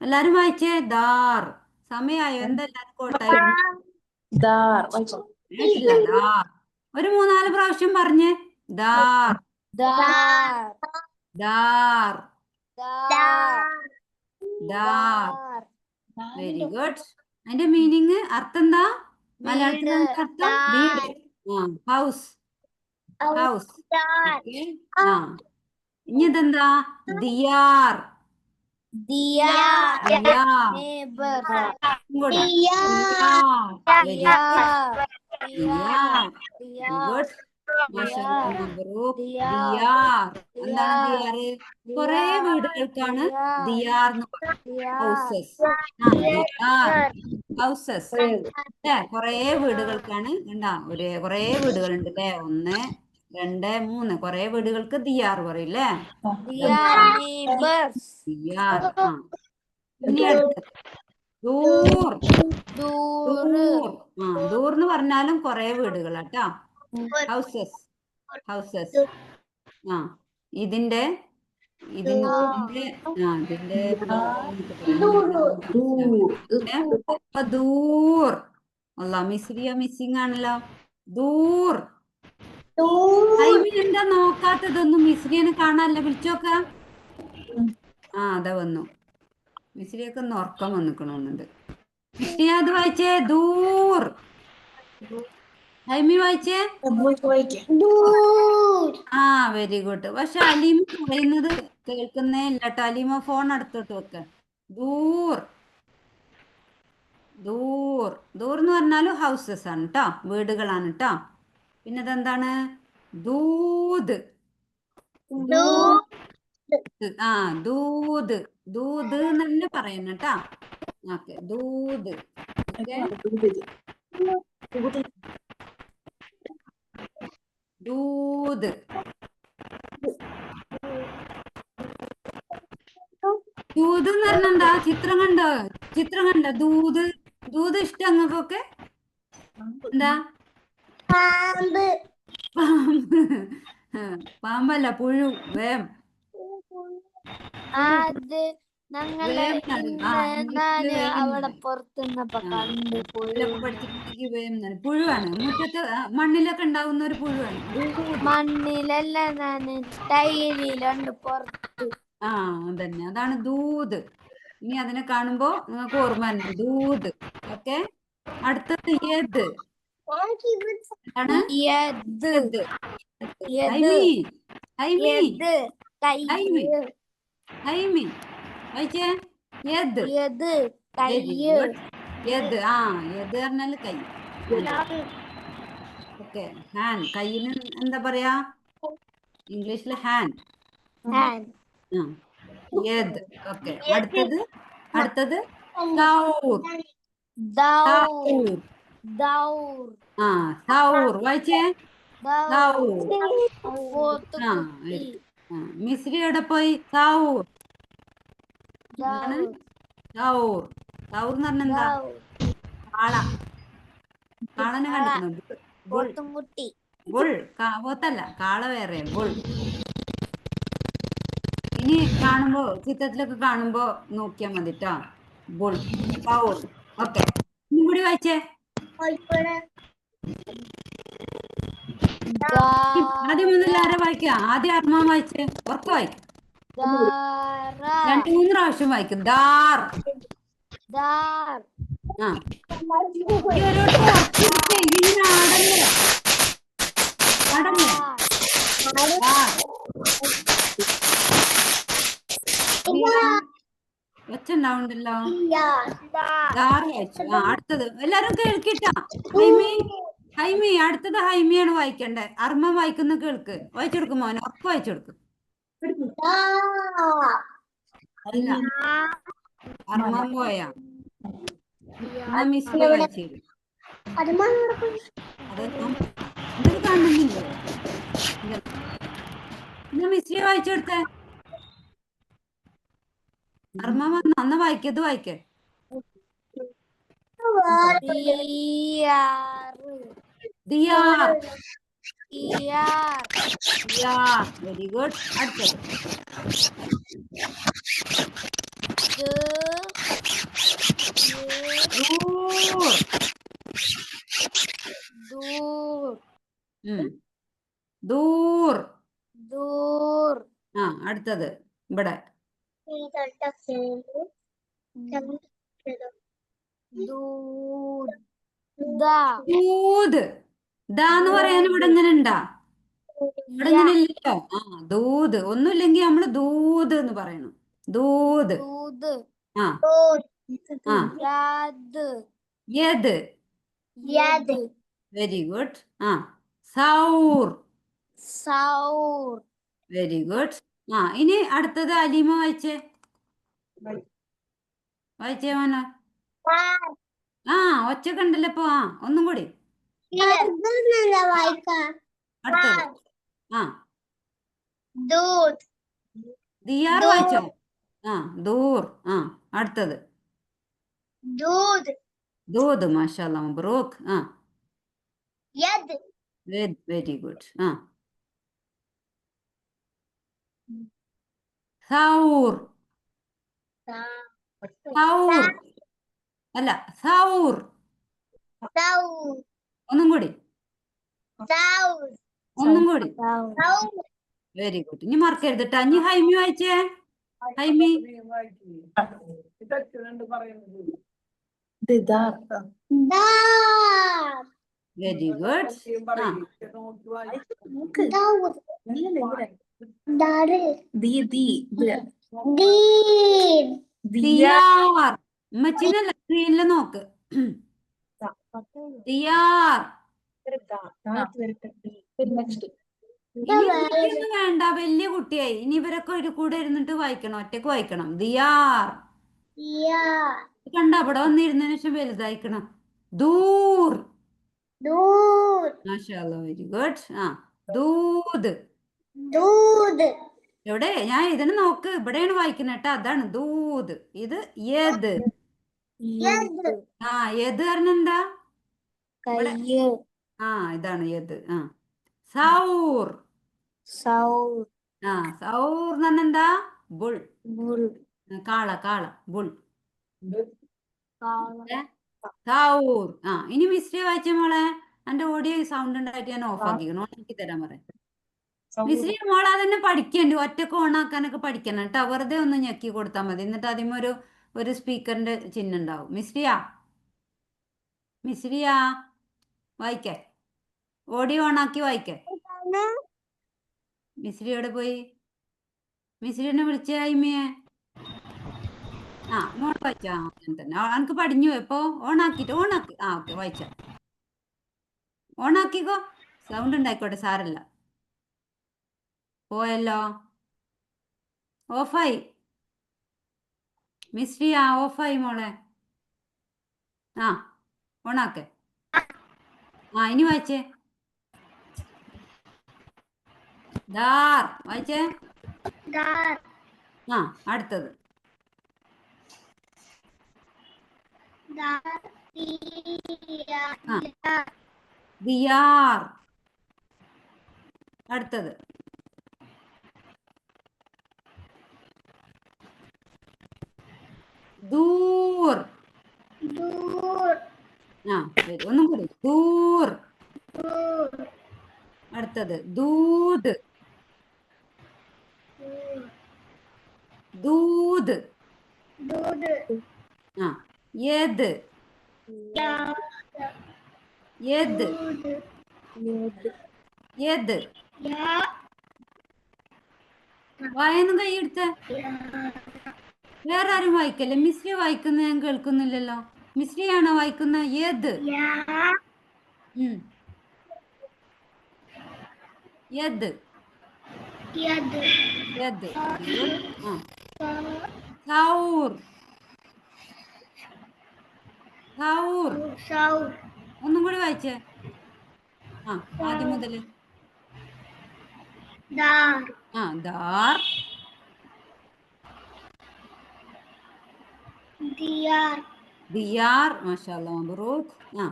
എല്ലാരും വായിച്ചേ. ദാർ. സമയമായോ? എന്തെല്ലാരും കോട്ടായിരുന്നു? ദാർ. ഒരു 3-4 പ്രാവശ്യം പറഞ്ഞേ. ദാർ. ദാർ. ദാർ. Very good. അതിന്റെ മീനിങ് അർത്ഥം എന്താ? മലയാളത്തിൽ അർത്ഥം വീട്. ഹൗസ്. ഹൗസ്. ഇനി ഇതെന്താ? ദിയാർ. മാഷാഅല്ലാ, മബ്രൂക്ക്. ദിയാർ. ദിയാർ. എന്താണ് ദിയാർ. ദിയാർ? കുറെ വീടുകൾക്കാണ് ദിയാർ. ദിയാർ എന്ന് പറയുന്നത്. ദിയാർ. ഹൗസസ്. ആ, ദിയാർ. ഹൗസസ്. അല്ലേ? കുറെ വീടുകൾക്കാണ്. കണ്ടാ കുറെ വീടുകളുണ്ട് അല്ലേ? 1, 2, 3 കുറെ വീടുകൾക്ക് ദിയാർ പറയും അല്ലേ? ദിയാർ neighbors. ദിയാർ. ആ, ഇനി അടുത്തത് ദൂർ. ദൂർ. ദൂർ. ആ, ദൂർ എന്ന് പറഞ്ഞാലും കുറെ വീടുകളാട്ടാ. ഹൗസസ്. ഹൗസസ്. ആ, ഇതിന്റെ ഇതിന്റെ ദൂർ. അല്ല, മിസ്രിയ മിസ്സിംഗ് ആണല്ലോ. ദൂർ. എന്താ നോക്കാത്തതൊന്നും? മിസ്രിയനെ കാണാനല്ല, വിളിച്ചോക്ക. ആ, അതാ വന്നു. മിസ്രിയൊക്കെ ഒന്ന് ഉറക്കം വന്നിക്കണോന്നുണ്ട്. മിസ്രിയ അത് വായിച്ചേ. ദൂർ. ഹൈമി വായിച്ചേ. ആ, വെരി ഗുഡ്. പക്ഷെ അലീമ പറയുന്നത് കേൾക്കുന്നേ ഇല്ല കേട്ടോ. അലീമ ഫോൺ അടുത്തോട്ട് വെക്ക. ദൂർ. ദൂർ. ദൂർ എന്ന് പറഞ്ഞാലും ഹൗസസ് ആണ് കേട്ടോ, വീടുകളാണ് കേട്ടോ. പിന്നെ അതെന്താണ്? ദൂത്. ആ, ദൂത്. ദൂത് തന്നെ പറയുന്നു കേട്ടാ. ഓക്കെ, ദൂത്. ഓക്കെ, ദൂത്. ദൂത് എന്ന് പറഞ്ഞാ എന്താ? ചിത്രം കണ്ടോ? ചിത്രം കണ്ടോ? ദൂത്. ദൂത് ഇഷ്ടം അങ്ങക്കൊക്കെ? എന്താ? പാമ്പ്. പാമ്പല്ല, പുഴു. വേം. അത് ഞങ്ങള് ഇന്ന് അവിടെ പുറത്തുനിന്നപ്പോ കണ്ട് പഠിച്ചിട്ടുണ്ടെങ്കിൽ വേം എന്നാണ്. പുഴുവാണ്. മുറ്റത്ത് മണ്ണിലൊക്കെ ഉണ്ടാവുന്ന ഒരു പുഴുവാണ്. മണ്ണിലല്ല, ഞാൻ ടൈലിലുണ്ട് പുറത്ത്. ആ, അതന്നെ, അതാണ് ദൂത്. ഇനി അതിനെ കാണുമ്പോ നിങ്ങൾക്ക് ഓർമ്മ തന്നെ, ദൂത്. ഓക്കെ, അടുത്തത് യത്. എന്താണ്? യത്. ഹൈമി. ഹൈമി. ഹൈമി. ഹൈമി വായിച്ചേ. യത്. Very good. യത്. ആ, യത് പറഞ്ഞാല് കൈ. Okay, hand. കൈയിന് എന്താ പറയാ ഇംഗ്ലീഷില്? ഹാൻഡ്. ആ, യത്. ഓക്കെ, അടുത്തത് സൗർ. സൗർ. ആ, സൗർ വായിച്ചേ. സൗർ. ആ, മിസ്രി എവിടെ പോയി? സൗർ. എന്താണ്? സൗർ. സൗർ എന്ന് പറഞ്ഞ എന്താ? കാള. കാളനെ കണ്ടിട്ടുണ്ടോ? ബുൾ. ബുൾ. പോത്തല്ല, കാള വേറെ. ബുൾ. ഇനി കാണുമ്പോ, ചിത്രത്തിലൊക്കെ കാണുമ്പോ നോക്കിയാ മതി ട്ടോ. ബുൾ. സൗർ. ഓക്കെ, ഇന്നും കൂടി വായിച്ചേ. ആദ്യം മുതൽ ആരെ വായിക്കാം? ആദ്യം അർമാൻ വായിച്ചേ. ഉറക്ക വായിക്കും. 2-3 പ്രാവശ്യം വായിക്കും. ദാർ. ആ, ഇവരോട് ഉറക്കിരിക്കേ. ഇങ്ങനെ ആടല്ലേ. ആടല്ലേ. ഒച്ച ഉണ്ടാവുണ്ടല്ലോ. ദാർ വായിച്ചു. ആ, അടുത്തത് എല്ലാരും കേൾക്കിട്ടാ. ഹൈമി അടുത്തത് ഹൈമിയാണ് വായിക്കണ്ടേ. അർമ്മ വായിക്കുന്ന കേൾക്ക്. വായിച്ചെടുക്കും മോനെ. ഉറപ്പ് വായിച്ചെടുക്കും. അല്ല, അർമ്മ പോയാ. എന്നാ മിസ്ലി വായിച്ചു തരും. അതൊന്നും ഇത് കാണുന്നില്ലേ? എന്നാ മിസ്ലി വായിച്ചെടുത്തേ. അർമ്മ വന്ന് അന്ന് വായിക്കത് വായിക്കേ. ദിയാർ. ദിയാർ. Very good. അടുത്തത് ദൂർ. ദൂർ. ആ, അടുത്തത് ഇവിടെ. ദൂത്. ദാന്ന് പറയാൻ ഇവിടെ എങ്ങനെ ഉണ്ടാ? ഇവിടെ ഇങ്ങനെ ഇല്ലല്ലോ. ആ, ദൂത്. ഒന്നുമില്ലെങ്കിൽ നമ്മള് ദൂത് എന്ന് പറയണം. ദൂത്. ആ, ആ, യത്. Very good. ആ, സൗർ. Saur. Very good. ആ ഇനി അടുത്തത് അലീമ വായിച്ചേ. വായിച്ചേ മോനെ. ആ ഒച്ച കണ്ടല്ലോ ഇപ്പൊ. ആ ഒന്നും കൂടി അടുത്തത്. ആ Dud. ദിയാർ വായിച്ചോ. ആ ദൂർ. ആ അടുത്തത് Dud. ദൂത്. മാഷാഅല്ലാ മബ്രൂക്ക്. ആ Yad. Very good. ആ സൗർ. സൗർ അല്ല സൗർ. Saur. ഒന്നും കൂടി Saur. ഒന്നും കൂടി. Saur. Very good. ഇനി മറക്കരുത് ട്ടാ. ഇനി ഹൈമി വായിച്ചേ. ഹൈമി. തെറ്റുന്നുണ്ട് പറയുന്നത്. Dar. Very good. ആ നോക്കി വായിച്ചു. Daur. Dar. Deed. ദിയാർ. ഉമ്മച്ചിനല്ല സ്ക്രീനില് നോക്ക്. ദിയാർ. ഇനി ഇവർക്കൊന്നും വേണ്ട, വലിയ കുട്ടിയായി. ഇനി ഇവരൊക്കെ ഒരു കൂടെ ഇരുന്നിട്ട് വായിക്കണം, ഒറ്റക്ക് വായിക്കണം. ദിയാർ. കണ്ട അവിടെ വന്നിരുന്നതിന് ശേഷം വലുതായിക്കണം. ദൂർ. Dud. മാഷാഅല്ലാ വെരി ഗുഡ്. ആ ദൂത്. Dud. എവിടെ ഞാൻ ഇതിന് നോക്ക്, ഇവിടെയാണ് വായിക്കുന്നത് കേട്ടോ. അതാണ് ദൂത്. ഇത് യത്. Yad. ആ യത് കാരണം എന്താ? Kayy. ആ ഇതാണ് യത്. ആ സൗർ. Saur. ആ സൗർ എന്ന് പറഞ്ഞാ എന്താ? ബുൾ. Bull. കാള കാള ബുൾ. Kala. സൗർ. ആ ഇനി മിസ്രി വായിച്ച മോളെ. എന്റെ ഓഡിയോ സൗണ്ട് ഉണ്ടായിട്ട് ഞാൻ ഓഫ് ആക്കിക്കണം. ഓണാക്കി തരാൻ പറയാം. മിസ്രി മോളെ അതന്നെ പഠിക്കണ്ടേ. ഒറ്റക്ക് ഓണാക്കാനൊക്കെ പഠിക്കണം കേട്ടോ. വെറുതെ ഒന്ന് ഞെക്കി കൊടുത്താൽ മതി. എന്നിട്ട് അതിന് ഒരു സ്പീക്കറിന്റെ ചിഹ്നം ഉണ്ടാവും. മിസ്രിയാ വായിക്കേ. ഓഡിയോ ഓണാക്കി വായിക്കേ. മിസ്രി എവിടെ പോയി? മിസ്രിനെ വിളിച്ചേ അയിമയെ. ആ മോൾ വായിച്ച. ആ അങ്ങനെ തന്നെ. എനിക്ക് പഠിഞ്ഞു ഇപ്പൊ. ഓണാക്കി. ആ ഓക്കെ വായിച്ച. ഓണാക്കിക്കോ. സൗണ്ട് ഉണ്ടായിക്കോട്ടെ, സാരല്ല. പോയല്ലോ. ഓഫായി. മിസ്രി ഓഫായി മോളെ. ആ ഓണാക്കെ. ആ ഇനി വായിച്ചേ. ദാർ വായിച്ചേ. Dar. ആ അടുത്തത് Dar. ആ ദിയാർ. അടുത്തത് ദൂർ. Dur. ആ ഒന്നും കൂടി ദൂർ. Dur. അടുത്തത് ദൂത്. ദൂത്. Dud. ആ യത്. യത്. യത്. വായന്നും കൈയെടുത്ത. വേറെ ആരും വായിക്കല്ലേ? മിസ്രി വായിക്കുന്ന ഞാൻ കേൾക്കുന്നില്ലല്ലോ. മിസ്രിയാണോ വായിക്കുന്ന? യത്. യത്. യത്. ആ സൗർ. സൗർ. Saur. ഒന്നും കൂടി വായിച്ചേ. ആ ആദ്യം മുതല്. Dar. ആ ദാർ. Diyar. ദിയാർ. മാഷാഅല്ലാ മബ്റൂക്ക്. ആ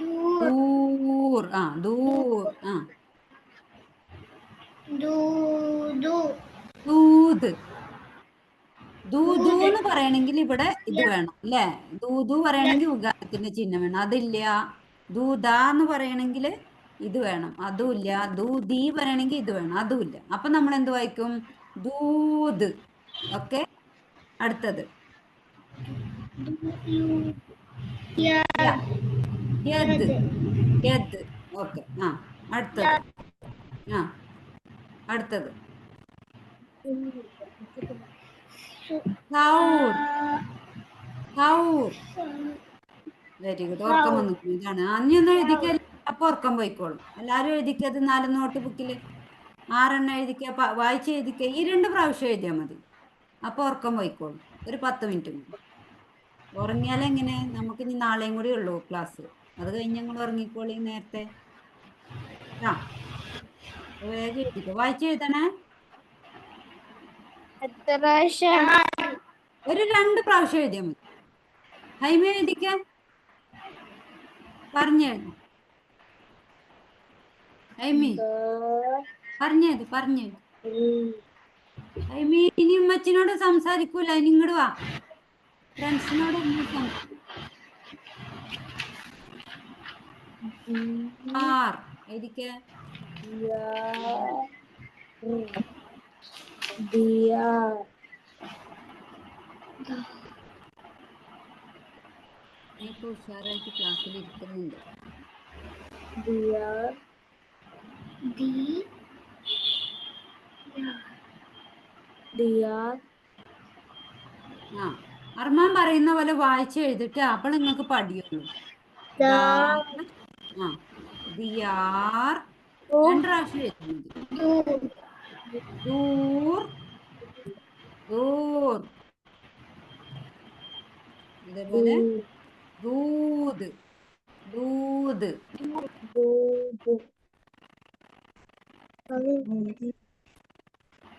Dur. ദൂർ. ആ ദൂർ. ആ Dudu. ദൂത്. ദൂതു എന്ന് പറയണെങ്കിൽ ഇവിടെ ഇത് വേണം അല്ലേ? ദൂതു പറയണെങ്കിൽ ഉകാരത്തിന്റെ ചിഹ്നം വേണം. അതില്ല. ദൂതാന്ന് പറയണെങ്കിൽ ഇത് വേണം. അതുമില്ല. ദൂതി പറയണെങ്കിൽ ഇത് വേണം. അതുമില്ല. അപ്പൊ നമ്മൾ എന്ത് വായിക്കും? ദൂത്. ഓക്കെ. അടുത്തത് യ. യത്. യത്. ഓക്കെ. ആ അടുത്തത്. ആ അടുത്തത് സൗർ. സൗർ. Very good. ഓർക്കം വന്നു. ഇതാണ് അഞ്ഞൊന്ന് എഴുതിക്കൽ. അപ്പൊ ഉറക്കം പോയിക്കോളും. എല്ലാരും എഴുതിക്കത് 4 നോട്ട് ബുക്കില് 6 എഴുതിക്ക, വായിച്ച് എഴുതിക്ക. ഈ 2 പ്രാവശ്യം എഴുതിയാൽ മതി. അപ്പൊ ഉറക്കം പോയിക്കോളും. ഒരു 10 മിനിറ്റ് കൂടി. ഉറങ്ങിയാലെങ്ങനെ? നമുക്ക് ഇനി നാളെയും കൂടി ഉള്ളൂ ക്ലാസ്. അത് കഴിഞ്ഞ് ഞങ്ങൾ ഉറങ്ങിക്കോളി നേരത്തെ. ആ വേഗം എഴുതിക്കോ. വായിച്ച് എഴുതണേ. എത്ര പ്രാവശ്യം? ഒരു 2 പ്രാവശ്യം എഴുതിയാൽ മതി. ഹൈമ എഴുതിക്ക. പറഞ്ഞെഴുതി. ഹൈമി പറഞ്ഞത് പറഞ്ഞത്. ഹൈമി ഇനി ഉമ്മച്ചിനോട് സംസാരിക്കൂല. ഇനി ഇങ്ങോട്ട് വാ. ഫ്രണ്ട്സിനോട് എഴുതിക്ക. നീ ഇപ്പൊ ഉഷാറായിട്ട് ക്ലാസ്സിൽ ഇരിക്കുന്നുണ്ട്. ആ അർമാൻ പറയുന്ന പോലെ വായിച്ച് എഴുതിട്ട് അപ്പോൾ നിങ്ങൾക്ക് പഠിയുള്ളൂ. ആ ദിയാർ 2 പ്രാവശ്യം എഴുതാൻ മതി. ദൂർ ദൂർ. അതേപോലെ ദൂത് ദൂത്.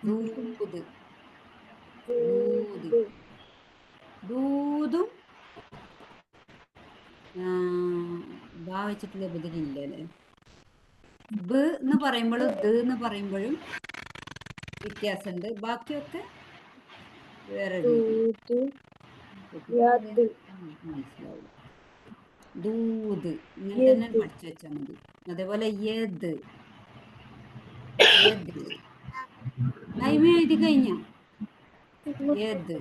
ദൂത് ദൂത്. ദൂതും ബാ വെച്ചിട്ടുള്ള ബദലില്ല അല്ലേ? ബ് എന്ന് പറയുമ്പോഴും ദ് എന്ന് പറയുമ്പോഴും വ്യത്യാസമുണ്ട്. ബാക്കിയൊക്കെ വേറെ രീതി. മനസ്സിലാവും. ദൂത് ഇങ്ങനെ തന്നെ പഠിച്ചു വെച്ചാൽ മതി. അതേപോലെ യദ് യദ്. ഹൈമ എഴുതി കഴിഞ്ഞ യദ്.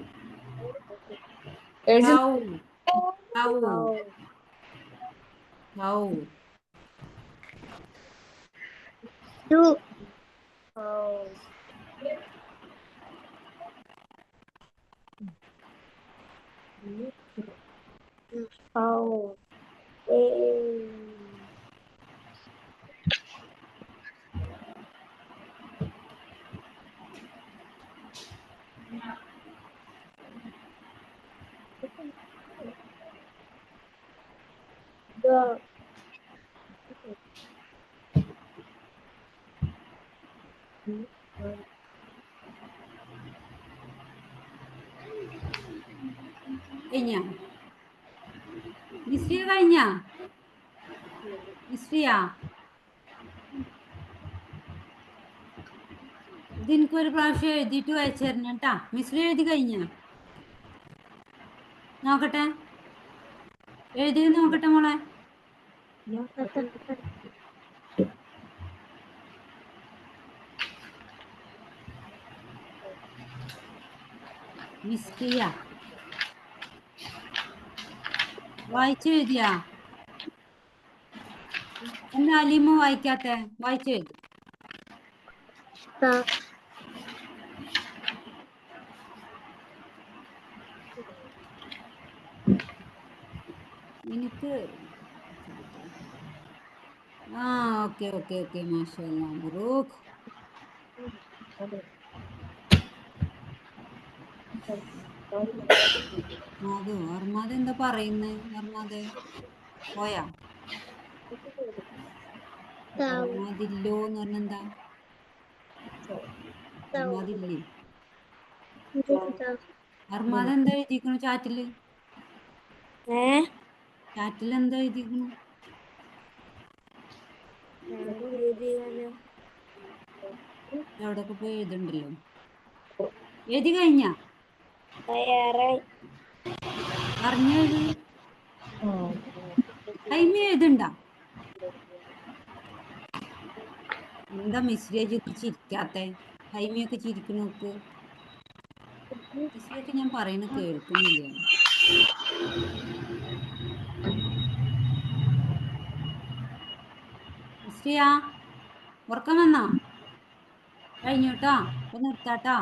എഴുതി ഹൗ ഹൗ ഹൗ. കഴിഞ്ഞ മിസ്രിയ കഴിഞ്ഞ മിസ്രിയ ഇത് എനിക്കൊരു പ്രാവശ്യം എഴുതിയിട്ട് വായിച്ചു തരണം കേട്ടാ. മിസ്രിയ എഴുതി കഴിഞ്ഞ നോക്കട്ടെ. എഴുതി നോക്കട്ടെ മോളെ. മിസ്രിയ വായിച്ചു എഴുതിയാ? എന്താ അലീമ വായിക്കാത്ത? വായിച്ചു എഴുതി. എനിക്ക് ഓക്കെ ഓക്കെ ഓക്കെ. മാഷാഅല്ലാ മബ്രൂക്ക്. അർമാദ് എന്താ പറയുന്നത്? അർമാദ് പോയാ? അർമാദില്ലോന്ന് പറഞ്ഞെന്താ? അർമാദില്ലേ? അർമാദ് എന്താ എഴുതിക്കണു ചാറ്റില്? ചാറ്റിൽ എന്താ എഴുതിക്കണു? എവിടൊക്കെ പോയി എഴുതണ്ടല്ലോ. എഴുതി കഴിഞ്ഞ പറഞ്ഞെഴുത്. ഹൈമ എഴുതണ്ട. എന്താ മിസ്രിയ ചിരിക്കാത്ത? ഹൈമിയൊക്കെ ചിരിക്കണ നോക്ക്. മിസ്രിയൊക്കെ ഞാൻ പറയണ കേൾക്കുന്നില്ല. മിസ്രിയ ഉറക്കം വന്നാ? കഴിഞ്ഞു കേട്ടോ. അപ്പൊ നിർത്താട്ടോ.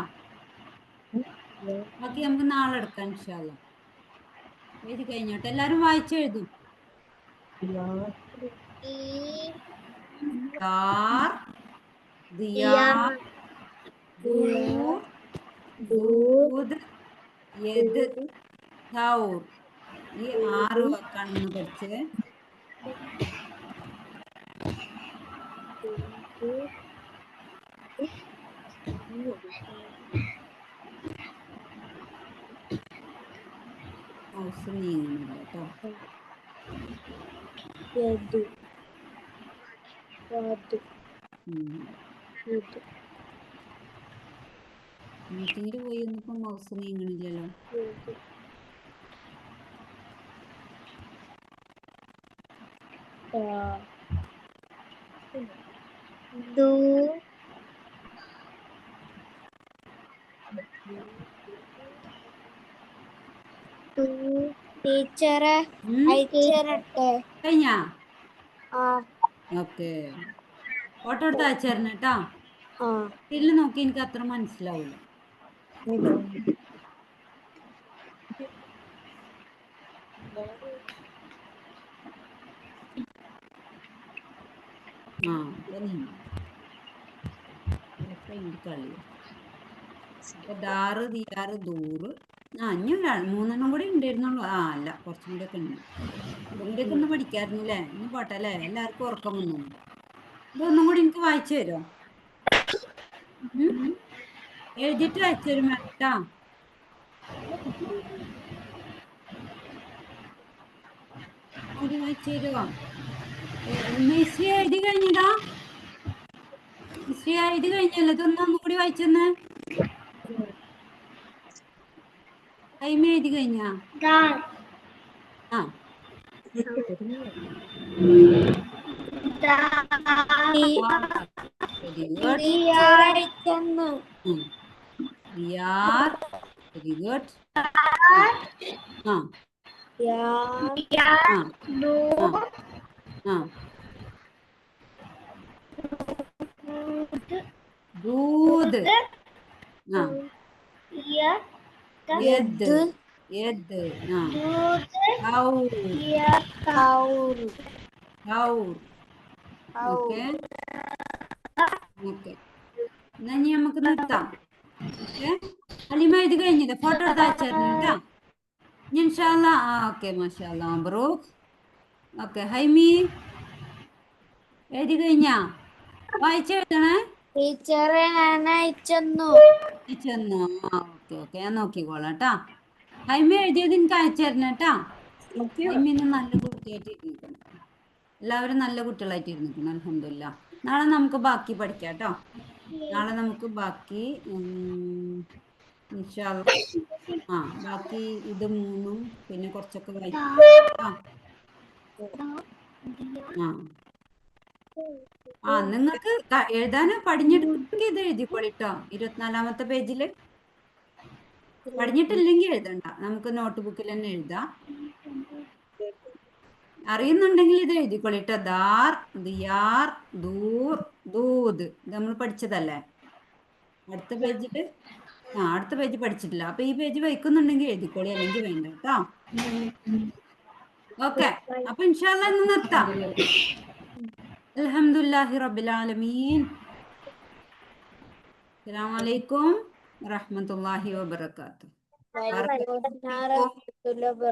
ബാക്കി നമുക്ക് നാളെ എടുക്കാം ഇൻഷാ അല്ലാ. എഴുതി കഴിഞ്ഞോട്ടെ. എല്ലാരും വായിച്ചെഴുതും. दार दियार दूर दूध യത് ദൗർ ഈ 6 വാക്കാണെന്ന് പഠിച്ചേ. മൗസ് നീങ്ങുന്നില്ല കേട്ടോ. മീറ്റിങ്ങിൽ പോയി വന്നപ്പോ മൗസ് നീങ്ങണില്ലല്ലോ. ടീച്ചറെ അയച്ചിരട്ടെ. കഴിഞ്ഞാ? ആ ഓക്കെ, ഫോട്ടോ എടുത്ത് അയച്ചേരണം കേട്ടോ. ആ ഇതിൽ നോക്കി എനിക്ക് അത്ര മനസ്സിലാവില്ല. ആ അപ്പൊ നീങ്ങി. ചിലപ്പോ എനിക്ക് കളിയാ. അപ്പൊ ദാറ് ദിയാറ് ദൂറ്. ഇനി 3 കൂടി ഉണ്ടായിരുന്നുള്ളൂ. അല്ല, കുറച്ചും കൂടി ഒക്കെ ഉണ്ട്. ഇതും കൂടി ഒക്കെ ഒന്ന് പഠിക്കായിരുന്നു അല്ലേ? ഇനി പോട്ടെ അല്ലേ? എല്ലാവർക്കും ഉറക്കം വന്നു. ഇതൊന്നും കൂടി എനിക്ക് വായിച്ചു തരുമോ? എഴുതിയിട്ട് വായിച്ചു തരും കേട്ടാ. കൂടി വായിച്ചു തരുമോ? മിസ്രി എഴുതി കഴിഞ്ഞതാ? മിസ്രി എഴുതി കഴിഞ്ഞല്ലോ. ഇതൊന്നും കൂടി വായിച്ചെന്ന്. ടൈം എഴുതി കഴിഞ്ഞാ? ആ വെരി ഗുഡ്. അയച്ചെന്ന്. ദിയാർ വെരി ഗുഡ്. ആ ആ ആ ദൂത്. ആ യത് യത്. ആ ഔർ ഔർ. ഓക്കെ ഓക്കെ, എന്നാ ഇനി നമുക്ക് നിർത്താം. ഓക്കെ, ഹലിമ എഴുതി കഴിഞ്ഞത് ഫോട്ടോ എടുത്ത് അയച്ചായിരുന്നു കേട്ടോ. ഇൻഷാ അല്ലാ. ഓക്കെ, മാഷാ അല്ലാ, മബ്രൂക്ക്. ഓക്കെ, ഹൈമി എഴുതി കഴിഞ്ഞാ? വായിച്ചെഴുതണേ. ടീച്ചറെ ഞാൻ അയച്ചെന്നു. അയച്ചെന്നോ? ഓക്കെ ഓക്കെ, ഞാൻ നോക്കിക്കോളാം കേട്ടാ. ഹൈമി എഴുതിയത് എനിക്ക് അയച്ചു തരണം കേട്ടാ. ഹൈമിന്ന് നല്ല കുട്ടിയായിട്ട് ഇരുന്നിക്കണം. എല്ലാവരും നല്ല കുട്ടികളായിട്ട് ഇരുന്നിക്കണം. അൽഹംദുലില്ലാ. നാളെ നമുക്ക് ബാക്കി പഠിക്കാം കേട്ടോ. നാളെ നമുക്ക് ബാക്കി ഇൻഷാ അല്ലാ. ബാക്കി ഇത് 3 പിന്നെ കുറച്ചൊക്കെ വായിക്കാം കേട്ടോ. നിങ്ങൾക്ക് എഴുതാന് പടിഞ്ഞെടുത്തൊക്കെ ഇത് എഴുതിക്കോളിട്ടോ. 24-ാമത്തെ പേജില് പടിഞ്ഞിട്ടില്ലെങ്കിൽ എഴുതണ്ട, നമുക്ക് നോട്ട് ബുക്കിൽ തന്നെ എഴുതാം. അറിയുന്നുണ്ടെങ്കിൽ ഇത് എഴുതിക്കോളിട്ടോ. ദാർ ദിയാർ ദൂർ ദൂത്. ഇത് നമ്മൾ പഠിച്ചതല്ലേ. അടുത്ത പേജില് അടുത്ത പേജ് പഠിച്ചിട്ടില്ല. അപ്പൊ ഈ പേജ് വയ്ക്കുന്നുണ്ടെങ്കിൽ എഴുതിക്കോളി, അല്ലെങ്കിൽ വേണ്ട കേട്ടോ. ഓക്കെ, അപ്പൊ ഇൻഷാ അല്ലാ ഇന്ന് നിർത്താം. അൽഹംദുലില്ലാഹി റബ്ബിൽ ആലമീൻ. അസ്സലാമു അലൈക്കും വറഹ്മത്തുള്ളാഹി വബറകാതുഹു.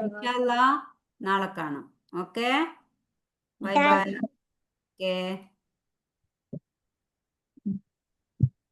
ഇൻഷാ അല്ലാ നാളെ കാണാം. Okay, bye bye. ഓക്കെ.